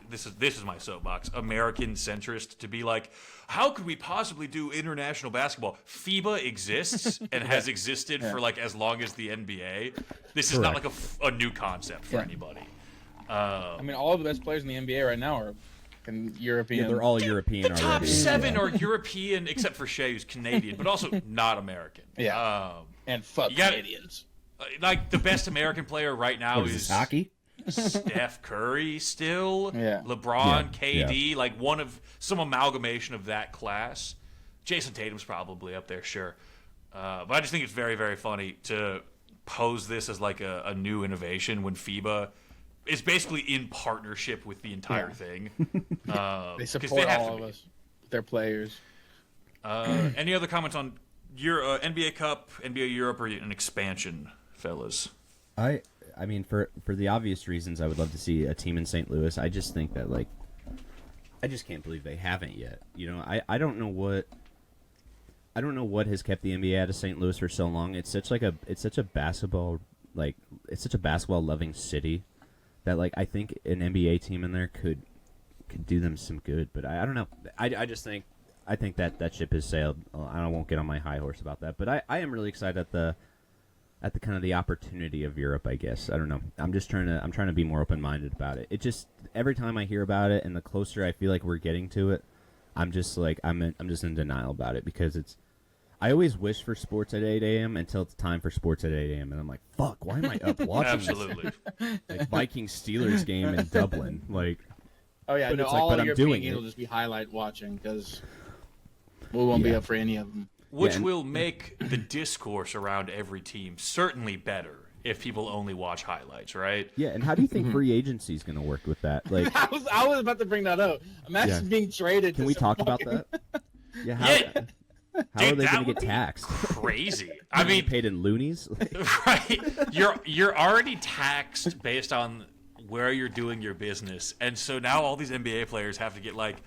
[SPEAKER 2] This is my soapbox. American centrist to be like, how could we possibly do international basketball? FIBA exists and has existed for like as long as the NBA. This is not like a new concept for
[SPEAKER 3] Yeah.
[SPEAKER 2] anybody.
[SPEAKER 3] I mean, all of the best players in the NBA right now are in European.
[SPEAKER 1] Yeah, they're all European
[SPEAKER 2] The top
[SPEAKER 1] already.
[SPEAKER 2] 7
[SPEAKER 1] Yeah.
[SPEAKER 2] are European, except for Shea, who's Canadian, but also not American.
[SPEAKER 3] Yeah. and fuck
[SPEAKER 2] You gotta-
[SPEAKER 3] Canadians.
[SPEAKER 2] Like the best American player right now
[SPEAKER 1] What is this, hockey?
[SPEAKER 2] Steph Curry still,
[SPEAKER 3] Yeah.
[SPEAKER 2] LeBron,
[SPEAKER 1] Yeah,
[SPEAKER 2] KD, like one of some amalgamation of that class. Jason Tatum's probably up there, sure. But I just think it's very, very funny to pose this as like a new innovation when FIBA is basically in partnership with the entire thing.
[SPEAKER 3] They
[SPEAKER 2] 'cause
[SPEAKER 3] support
[SPEAKER 2] have
[SPEAKER 3] all
[SPEAKER 2] to
[SPEAKER 3] of
[SPEAKER 2] be.
[SPEAKER 3] us, their players.
[SPEAKER 2] Any other comments on your NBA Cup, NBA Europe, or an expansion, fellas?
[SPEAKER 1] I mean, for the obvious reasons, I would love to see a team in St. Louis. I just think that like, I just can't believe they haven't yet. You know, I don't know what. I don't know what has kept the NBA out of St. Louis for so long. It's such a basketball loving city that like I think an NBA team in there could do them some good. But I don't know. I just think that ship has sailed. I won't get on my high horse about that. But I am really excited at at the kind of the opportunity of Europe, I guess. I don't know. I'm trying to be more open-minded about it. It just, every time I hear about it and the closer I feel like we're getting to it, I'm just like, I'm just in denial about it, because I always wish for sports at 8 a.m. until it's time for sports at 8 a.m. and I'm like, fuck, why am I up watching
[SPEAKER 2] Absolutely.
[SPEAKER 1] this like Vikings Steelers game in Dublin? Like,
[SPEAKER 3] Oh yeah,
[SPEAKER 1] But
[SPEAKER 3] no,
[SPEAKER 1] it's like,
[SPEAKER 3] all
[SPEAKER 1] but I'm
[SPEAKER 3] European
[SPEAKER 1] doing
[SPEAKER 3] games
[SPEAKER 1] it.
[SPEAKER 3] will just be highlight watching because we won't be
[SPEAKER 1] Yeah.
[SPEAKER 3] up for any of them.
[SPEAKER 2] Which
[SPEAKER 1] and-
[SPEAKER 2] will make the discourse around every team certainly better if people only watch highlights, right?
[SPEAKER 1] yeah, and how do you think free agency is going to work with that? Like,
[SPEAKER 3] I was about to bring that up. Imagine
[SPEAKER 1] Yeah.
[SPEAKER 3] being traded.
[SPEAKER 1] can
[SPEAKER 3] to
[SPEAKER 1] we
[SPEAKER 3] some
[SPEAKER 1] talk about
[SPEAKER 3] fucking-
[SPEAKER 1] that? Yeah, how,
[SPEAKER 2] Yeah.
[SPEAKER 1] how are
[SPEAKER 2] Dude,
[SPEAKER 1] they
[SPEAKER 2] that
[SPEAKER 1] going to
[SPEAKER 2] would
[SPEAKER 1] get
[SPEAKER 2] be
[SPEAKER 1] taxed?
[SPEAKER 2] Crazy. I
[SPEAKER 1] Being
[SPEAKER 2] mean,
[SPEAKER 1] paid in loonies?
[SPEAKER 2] right? You're already taxed based on where you're doing your business, and so now all these NBA players have to get like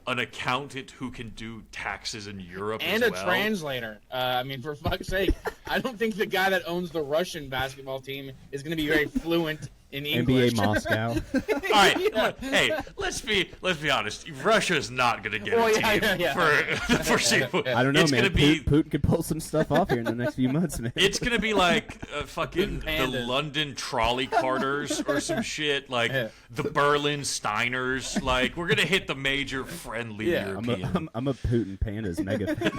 [SPEAKER 2] an accountant who can do taxes in Europe
[SPEAKER 3] And
[SPEAKER 2] as
[SPEAKER 3] a
[SPEAKER 2] well.
[SPEAKER 3] translator. I mean, for fuck's sake, I don't think the guy that owns the Russian basketball team is going to be very fluent in English.
[SPEAKER 1] NBA Moscow.
[SPEAKER 2] All right, look, hey, let's be honest. Russia's not going to get
[SPEAKER 3] Well,
[SPEAKER 2] a
[SPEAKER 3] yeah,
[SPEAKER 2] team
[SPEAKER 3] yeah.
[SPEAKER 2] for the foreseeable.
[SPEAKER 1] I don't know,
[SPEAKER 2] it's
[SPEAKER 1] man.
[SPEAKER 2] Gonna be,
[SPEAKER 1] Putin could pull some stuff off here in the next few months, man.
[SPEAKER 2] It's gonna be like fucking the
[SPEAKER 3] Pandas.
[SPEAKER 2] London Trolley Carters or some shit, like
[SPEAKER 3] Yeah.
[SPEAKER 2] the Berlin Steiners. Like we're gonna hit the major friendly
[SPEAKER 3] Yeah.
[SPEAKER 2] European.
[SPEAKER 1] I'm a Putin Pandas mega fan.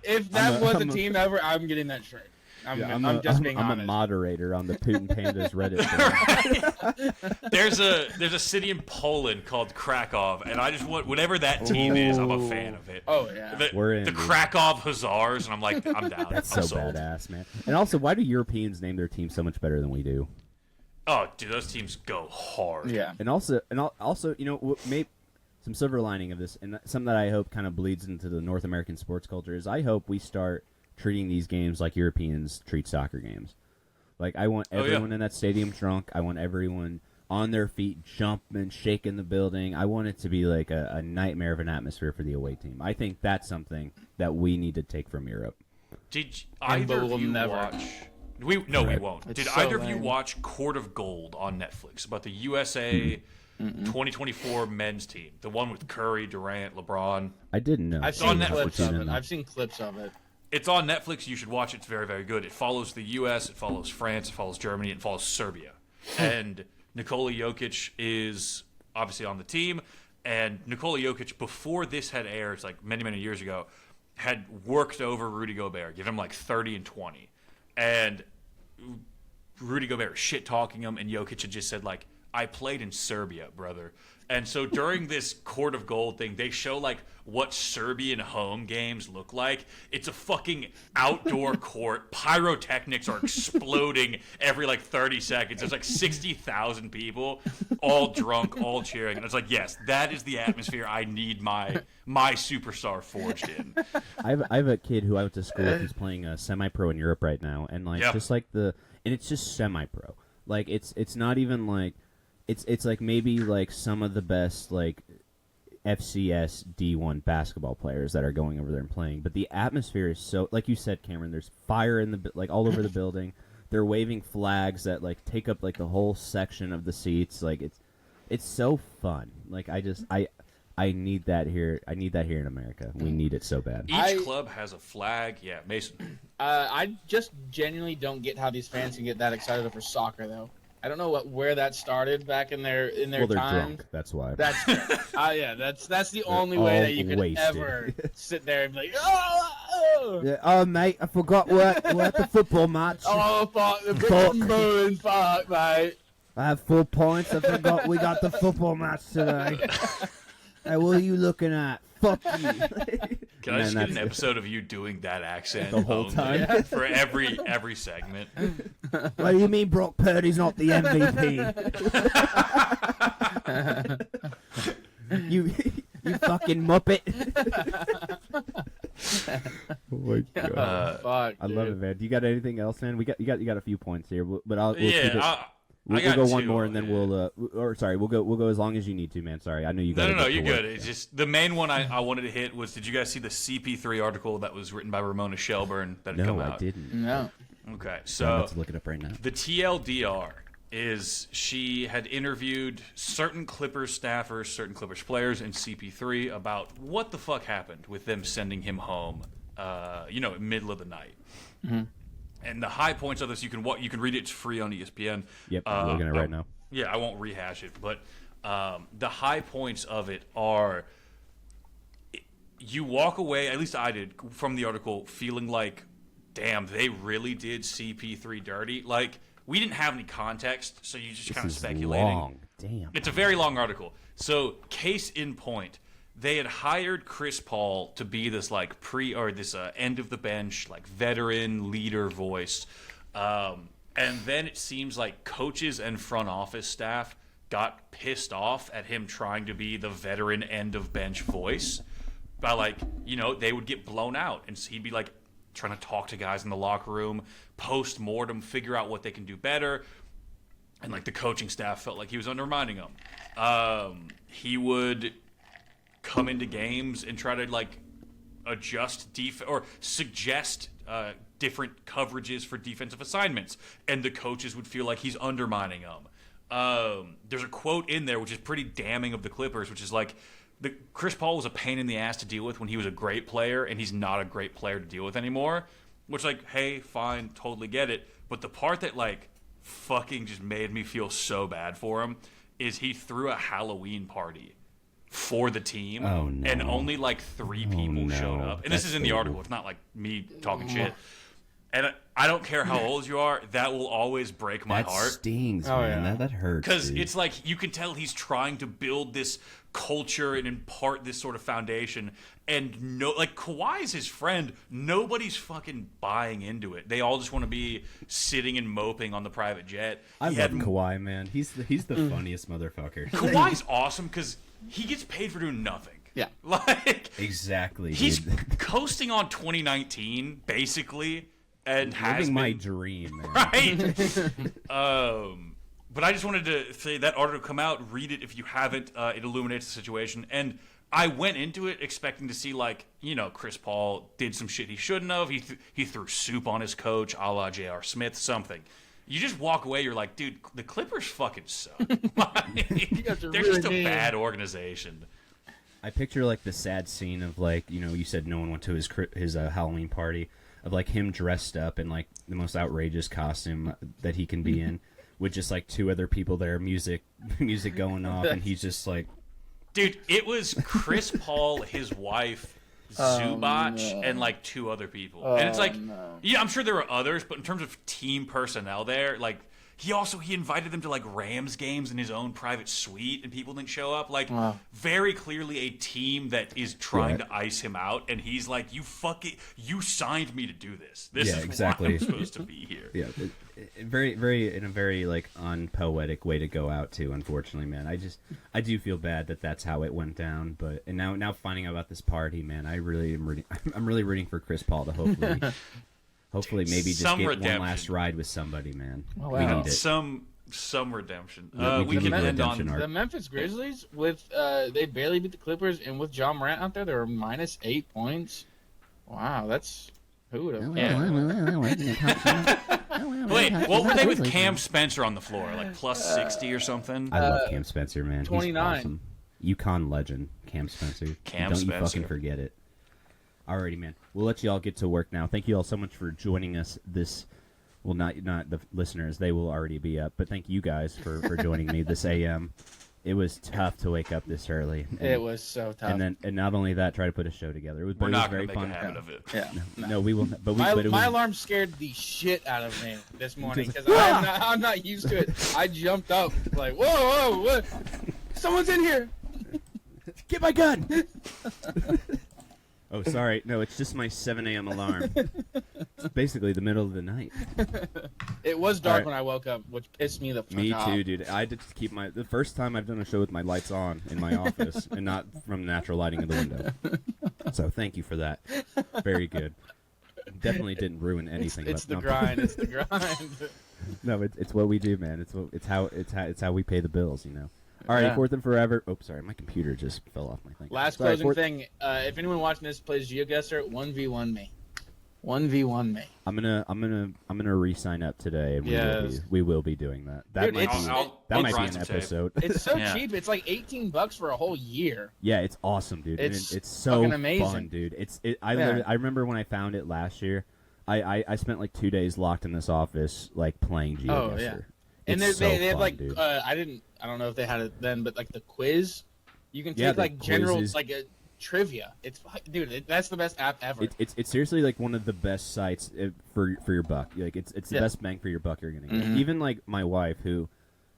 [SPEAKER 3] If that was a
[SPEAKER 1] I'm a-
[SPEAKER 3] team ever, I'm getting that shirt. I'm just being
[SPEAKER 1] I'm a
[SPEAKER 3] honest.
[SPEAKER 1] moderator on the Putin Pandas Reddit thing.
[SPEAKER 2] There's a city in Poland called Krakow, and I just want whatever that team is, I'm a fan of it.
[SPEAKER 3] Oh yeah.
[SPEAKER 2] The, the
[SPEAKER 1] dude.
[SPEAKER 2] Krakow Hussars, and I'm like, I'm down.
[SPEAKER 1] That's
[SPEAKER 2] I'm
[SPEAKER 1] so
[SPEAKER 2] sold.
[SPEAKER 1] badass, man. And also, why do Europeans name their team so much better than we do?
[SPEAKER 2] Oh, dude, those teams go hard.
[SPEAKER 3] Yeah.
[SPEAKER 1] And also, you know, maybe some silver lining of this, and something that I hope kind of bleeds into the North American sports culture is I hope we start treating these games like Europeans treat soccer games. Like, I want
[SPEAKER 2] Oh, yeah.
[SPEAKER 1] everyone in that stadium drunk. I want everyone on their feet, jumping, shaking the building. I want it to be like a nightmare of an atmosphere for the away team. I think that's something that we need to take from Europe.
[SPEAKER 2] Did
[SPEAKER 3] And
[SPEAKER 2] either
[SPEAKER 3] we'll
[SPEAKER 2] of you
[SPEAKER 3] never.
[SPEAKER 2] watch? We
[SPEAKER 1] Right.
[SPEAKER 2] won't.
[SPEAKER 3] It's
[SPEAKER 2] Did
[SPEAKER 3] so
[SPEAKER 2] either of you
[SPEAKER 3] lame.
[SPEAKER 2] watch Court of Gold on Netflix about the USA 2024 men's team, the one with Curry, Durant, LeBron?
[SPEAKER 1] I didn't know.
[SPEAKER 3] I've
[SPEAKER 2] on
[SPEAKER 3] seen
[SPEAKER 2] Netflix.
[SPEAKER 3] clips of it.
[SPEAKER 1] Unfortunately.
[SPEAKER 3] I've seen clips of it.
[SPEAKER 2] It's on Netflix. You should watch it. It's very, very good. It follows the U.S., it follows France, it follows Germany, it follows Serbia. And Nikola Jokic is obviously on the team. And Nikola Jokic, before this had aired, it's like many, many years ago, had worked over Rudy Gobert, giving him like 30 and 20. And Rudy Gobert shit talking him, and Jokic had just said, like, I played in Serbia, brother. And so during this Court of Gold thing, they show like what Serbian home games look like. It's a fucking outdoor court. Pyrotechnics are exploding every like 30 seconds. There's like 60,000 people, all drunk, all cheering. And it's like, yes, that is the atmosphere I need my superstar forged in.
[SPEAKER 1] I have a kid who I went to school with who's playing semi-pro in Europe right now, and like
[SPEAKER 2] Yeah.
[SPEAKER 1] just like and it's just semi-pro. Like it's not even like it's like maybe like some of the best like FCS D1 basketball players that are going over there and playing, but the atmosphere is so, like you said, Cameron. There's fire in the like all over the building. They're waving flags that like take up like the whole section of the seats. Like it's so fun. Like I need that here. I need that here in America. We need it so bad.
[SPEAKER 2] Each club has a flag. Yeah, Mason.
[SPEAKER 3] I just genuinely don't get how these fans can get that excited for soccer, though. I don't know where that started back in their
[SPEAKER 1] Well, they're
[SPEAKER 3] time.
[SPEAKER 1] drunk. That's why.
[SPEAKER 3] That's yeah. That's the only way
[SPEAKER 1] all
[SPEAKER 3] that you could
[SPEAKER 1] wasted.
[SPEAKER 3] ever sit there and be like, oh,
[SPEAKER 1] Yeah, oh, mate, I forgot we're at the football match.
[SPEAKER 3] oh, fuck the
[SPEAKER 1] Fuck.
[SPEAKER 3] Brooklyn Boone, fuck, mate.
[SPEAKER 1] I have 4 points. I forgot we got the football match today. Hey, what are you looking at? Fuck you.
[SPEAKER 2] Can I just get an episode of you doing that accent
[SPEAKER 1] The whole
[SPEAKER 2] only
[SPEAKER 1] time?
[SPEAKER 2] for every segment?
[SPEAKER 1] What do you mean Brock Purdy's not the MVP? you fucking muppet. Oh my god.
[SPEAKER 3] Fuck,
[SPEAKER 1] I love it, man. Do you got anything else, man? You got a few points here, but we'll keep it.
[SPEAKER 2] I
[SPEAKER 1] We'll
[SPEAKER 2] got
[SPEAKER 1] go one
[SPEAKER 2] two,
[SPEAKER 1] more, and then
[SPEAKER 2] yeah.
[SPEAKER 1] we'll go as long as you need to, man. Sorry, I know you got.
[SPEAKER 2] No, you're good. It's just the main one I wanted to hit was, did you guys see the CP3 article that was written by Ramona Shelburne that had come
[SPEAKER 1] No,
[SPEAKER 2] out?
[SPEAKER 1] I didn't.
[SPEAKER 3] No.
[SPEAKER 2] Okay,
[SPEAKER 1] I'm
[SPEAKER 2] so
[SPEAKER 1] about to look it up right now.
[SPEAKER 2] the TLDR is she had interviewed certain Clippers staffers, certain Clippers players, and CP3 about what the fuck happened with them sending him home, middle of the night. and the high points of this, you can read it. It's free on ESPN.
[SPEAKER 1] Yep, I'm looking at it right now.
[SPEAKER 2] Yeah, I won't rehash it, but the high points of it are you walk away, at least I did, from the article feeling like, damn, they really did CP3 dirty. Like, we didn't have any context, so you just kind of speculating.
[SPEAKER 1] Long. Damn.
[SPEAKER 2] It's a very long article. So, case in point, they had hired Chris Paul to be this like this end of the bench, like veteran leader voice. And then it seems like coaches and front office staff got pissed off at him trying to be the veteran end of bench voice by, like, you know, they would get blown out and he'd be like trying to talk to guys in the locker room, post-mortem, figure out what they can do better. And like the coaching staff felt like he was undermining them. He would come into games and try to like adjust or suggest different coverages for defensive assignments, and the coaches would feel like he's undermining them. There's a quote in there which is pretty damning of the Clippers, which is like, Chris Paul was a pain in the ass to deal with when he was a great player, and he's not a great player to deal with anymore. Which, like, hey, fine, totally get it. But the part that like fucking just made me feel so bad for him is he threw a Halloween party for the team, and only like 3 people showed up. And this is in the article. It's not like me talking shit. And I don't care how old you are, that will always break my heart.
[SPEAKER 1] That stings, man.
[SPEAKER 3] yeah.
[SPEAKER 1] That hurts.
[SPEAKER 2] Because it's like, you can tell he's trying to build this culture and impart this sort of foundation. And like, Kawhi's his friend. Nobody's fucking buying into it. They all just want to be sitting and moping on the private jet.
[SPEAKER 1] I love Kawhi, man. He's the funniest motherfucker.
[SPEAKER 2] Kawhi's awesome because he gets paid for doing nothing.
[SPEAKER 3] Yeah.
[SPEAKER 2] Like,
[SPEAKER 1] Exactly.
[SPEAKER 2] he's
[SPEAKER 1] dude.
[SPEAKER 2] coasting on 2019, basically, and has
[SPEAKER 1] Living my
[SPEAKER 2] been,
[SPEAKER 1] dream, man.
[SPEAKER 2] right? But I just wanted to say that article come out. Read it if you haven't. It illuminates the situation. And I went into it expecting to see, like, you know, Chris Paul did some shit he shouldn't have. He threw soup on his coach, a la J.R. Smith, something. You just walk away, you're like, dude, the Clippers fucking suck. Like, they're just a bad organization.
[SPEAKER 1] I picture like the sad scene of, like, you know, you said no one went to his Halloween party, of like him dressed up in like the most outrageous costume that he can be in, with just like 2 other people there, music going off, and he's just like,
[SPEAKER 2] dude, it was Chris Paul, his wife, Zubac, and like 2 other people. And it's like, yeah, I'm sure there were others, but in terms of team personnel there, like, he invited them to like Rams games in his own private suite, and people didn't show up. Like, very clearly a team that is trying to ice him out, and he's like, you signed me to do this. This is
[SPEAKER 1] exactly.
[SPEAKER 2] why I'm supposed to be here.
[SPEAKER 1] yeah, very in a very like unpoetic way to go out too. Unfortunately, man, I do feel bad that that's how it went down. But now finding out about this party, man, I'm really rooting for Chris Paul to hopefully maybe just
[SPEAKER 2] Some
[SPEAKER 1] get
[SPEAKER 2] redemption.
[SPEAKER 1] one last ride with somebody, man.
[SPEAKER 3] Oh,
[SPEAKER 1] We
[SPEAKER 3] wow.
[SPEAKER 1] need it.
[SPEAKER 2] Some redemption.
[SPEAKER 1] Yeah,
[SPEAKER 2] we can
[SPEAKER 1] need a
[SPEAKER 2] end
[SPEAKER 1] redemption
[SPEAKER 2] on
[SPEAKER 1] arc.
[SPEAKER 3] The Memphis Grizzlies, with they barely beat the Clippers, and with John Morant out there, they were minus 8 points. Wow, that's who would have?
[SPEAKER 2] Yeah. Wait, what were they with Cam Spencer on the floor? Like plus 60 or something?
[SPEAKER 1] I love Cam Spencer, man.
[SPEAKER 3] 29.
[SPEAKER 1] He's awesome. UConn legend, Cam Spencer.
[SPEAKER 2] Cam
[SPEAKER 1] Don't
[SPEAKER 2] Spencer.
[SPEAKER 1] you fucking forget it. Alrighty, man. We'll let you all get to work now. Thank you all so much for joining us this. Well, not the listeners. They will already be up. But thank you guys for joining me this AM. It was tough to wake up this early.
[SPEAKER 3] It was so tough.
[SPEAKER 1] And not only that, try to put a show together. It was,
[SPEAKER 2] We're
[SPEAKER 1] it
[SPEAKER 2] not
[SPEAKER 1] was very
[SPEAKER 2] going to make
[SPEAKER 1] fun.
[SPEAKER 2] a habit of it.
[SPEAKER 3] yeah.
[SPEAKER 1] No, we will. But
[SPEAKER 3] My
[SPEAKER 1] it was,
[SPEAKER 3] alarm scared the shit out of me this morning
[SPEAKER 1] Just-
[SPEAKER 3] because I'm not used to it. I jumped up like, whoa, what? Someone's in here.
[SPEAKER 1] Get my gun! Oh, sorry. No, it's just my 7 a.m. alarm. It's basically the middle of the night.
[SPEAKER 3] It was dark
[SPEAKER 1] All right.
[SPEAKER 3] when I woke up, which pissed me the fuck
[SPEAKER 1] Me
[SPEAKER 3] off.
[SPEAKER 1] too, dude. I did keep the first time I've done a show with my lights on in my office and not from natural lighting of the window. So thank you for that. Very good. Definitely didn't ruin anything.
[SPEAKER 3] It's
[SPEAKER 1] but
[SPEAKER 3] the grind. It's the grind.
[SPEAKER 1] No, it's what we do, man. It's how we pay the bills, you know. All right,
[SPEAKER 3] Yeah.
[SPEAKER 1] Fourth and Forever. Oh, sorry, my computer just fell off my thing.
[SPEAKER 3] Last
[SPEAKER 1] Sorry,
[SPEAKER 3] closing thing. If anyone watching this plays GeoGuessr, 1v1 me. 1v1 me.
[SPEAKER 1] I'm gonna re-sign up today, and
[SPEAKER 3] Yes.
[SPEAKER 1] we will be doing that. That
[SPEAKER 3] Dude,
[SPEAKER 1] might be
[SPEAKER 2] I'll
[SPEAKER 1] that might be
[SPEAKER 2] grind
[SPEAKER 1] an
[SPEAKER 2] some tape.
[SPEAKER 1] episode.
[SPEAKER 3] It's so
[SPEAKER 2] Yeah.
[SPEAKER 3] cheap. It's like $18 for a whole year.
[SPEAKER 1] Yeah, it's awesome, dude.
[SPEAKER 3] It's
[SPEAKER 1] It's so
[SPEAKER 3] fucking amazing.
[SPEAKER 1] fun, dude.
[SPEAKER 3] Yeah.
[SPEAKER 1] I remember when I found it last year. I spent like 2 days locked in this office, like playing GeoGuessr.
[SPEAKER 3] Oh, yeah. And
[SPEAKER 1] It's
[SPEAKER 3] they have
[SPEAKER 1] fun,
[SPEAKER 3] like
[SPEAKER 1] dude.
[SPEAKER 3] I don't know if they had it then, but like the quiz, you can
[SPEAKER 1] Yeah,
[SPEAKER 3] take
[SPEAKER 1] the
[SPEAKER 3] like general
[SPEAKER 1] quizzes.
[SPEAKER 3] like a trivia. That's the best app ever.
[SPEAKER 1] It's seriously like one of the best sites for your buck. Like it's the
[SPEAKER 3] Yeah.
[SPEAKER 1] best bang for your buck you're gonna get.
[SPEAKER 3] Mhm.
[SPEAKER 1] Even like my wife who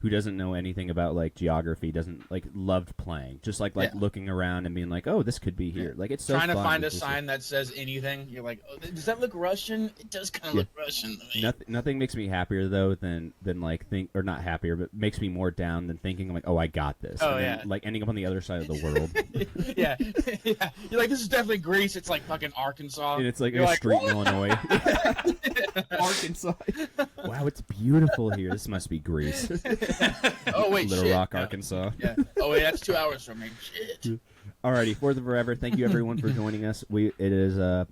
[SPEAKER 1] doesn't know anything about like geography doesn't like loved playing, just like
[SPEAKER 3] Yeah.
[SPEAKER 1] looking around and being like, oh, this could be here. Like it's so
[SPEAKER 3] Trying to
[SPEAKER 1] fun.
[SPEAKER 3] find a
[SPEAKER 1] It's just, like,
[SPEAKER 3] sign that says anything. You're like, oh, does that look Russian? It does kind of
[SPEAKER 1] Yeah.
[SPEAKER 3] look Russian to me.
[SPEAKER 1] Nothing makes me happier though than like think or not happier, but makes me more down than thinking like, oh, I got this.
[SPEAKER 3] Oh,
[SPEAKER 1] and then,
[SPEAKER 3] yeah.
[SPEAKER 1] like ending up on the other side of the world,
[SPEAKER 3] yeah, yeah. You're like, this is definitely Greece. It's like fucking Arkansas.
[SPEAKER 1] and it's like
[SPEAKER 3] You're
[SPEAKER 1] a
[SPEAKER 3] like,
[SPEAKER 1] street in
[SPEAKER 3] "What?"
[SPEAKER 1] Illinois, Arkansas. Wow, it's beautiful here. This must be Greece.
[SPEAKER 3] Oh wait,
[SPEAKER 1] Little
[SPEAKER 3] shit.
[SPEAKER 1] Rock,
[SPEAKER 3] Yeah.
[SPEAKER 1] Arkansas.
[SPEAKER 3] Yeah. Oh wait, that's 2 hours from me. Shit.
[SPEAKER 1] Alrighty, Fourth of Forever. Thank you everyone for joining us. It is a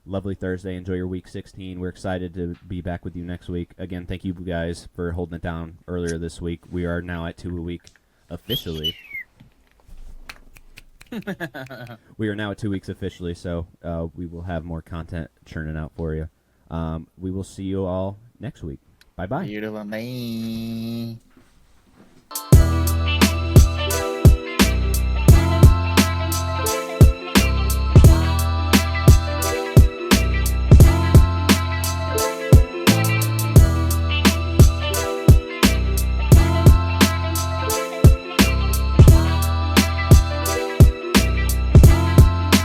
[SPEAKER 1] lovely Thursday. Enjoy your week 16. We're excited to be back with you next week. Again, thank you guys for holding it down earlier this week. We are now at 2 a week officially. We are now at 2 weeks officially, so we will have more content churning out for you. We will see you all next week. Bye bye.
[SPEAKER 3] Beautiful. Bye.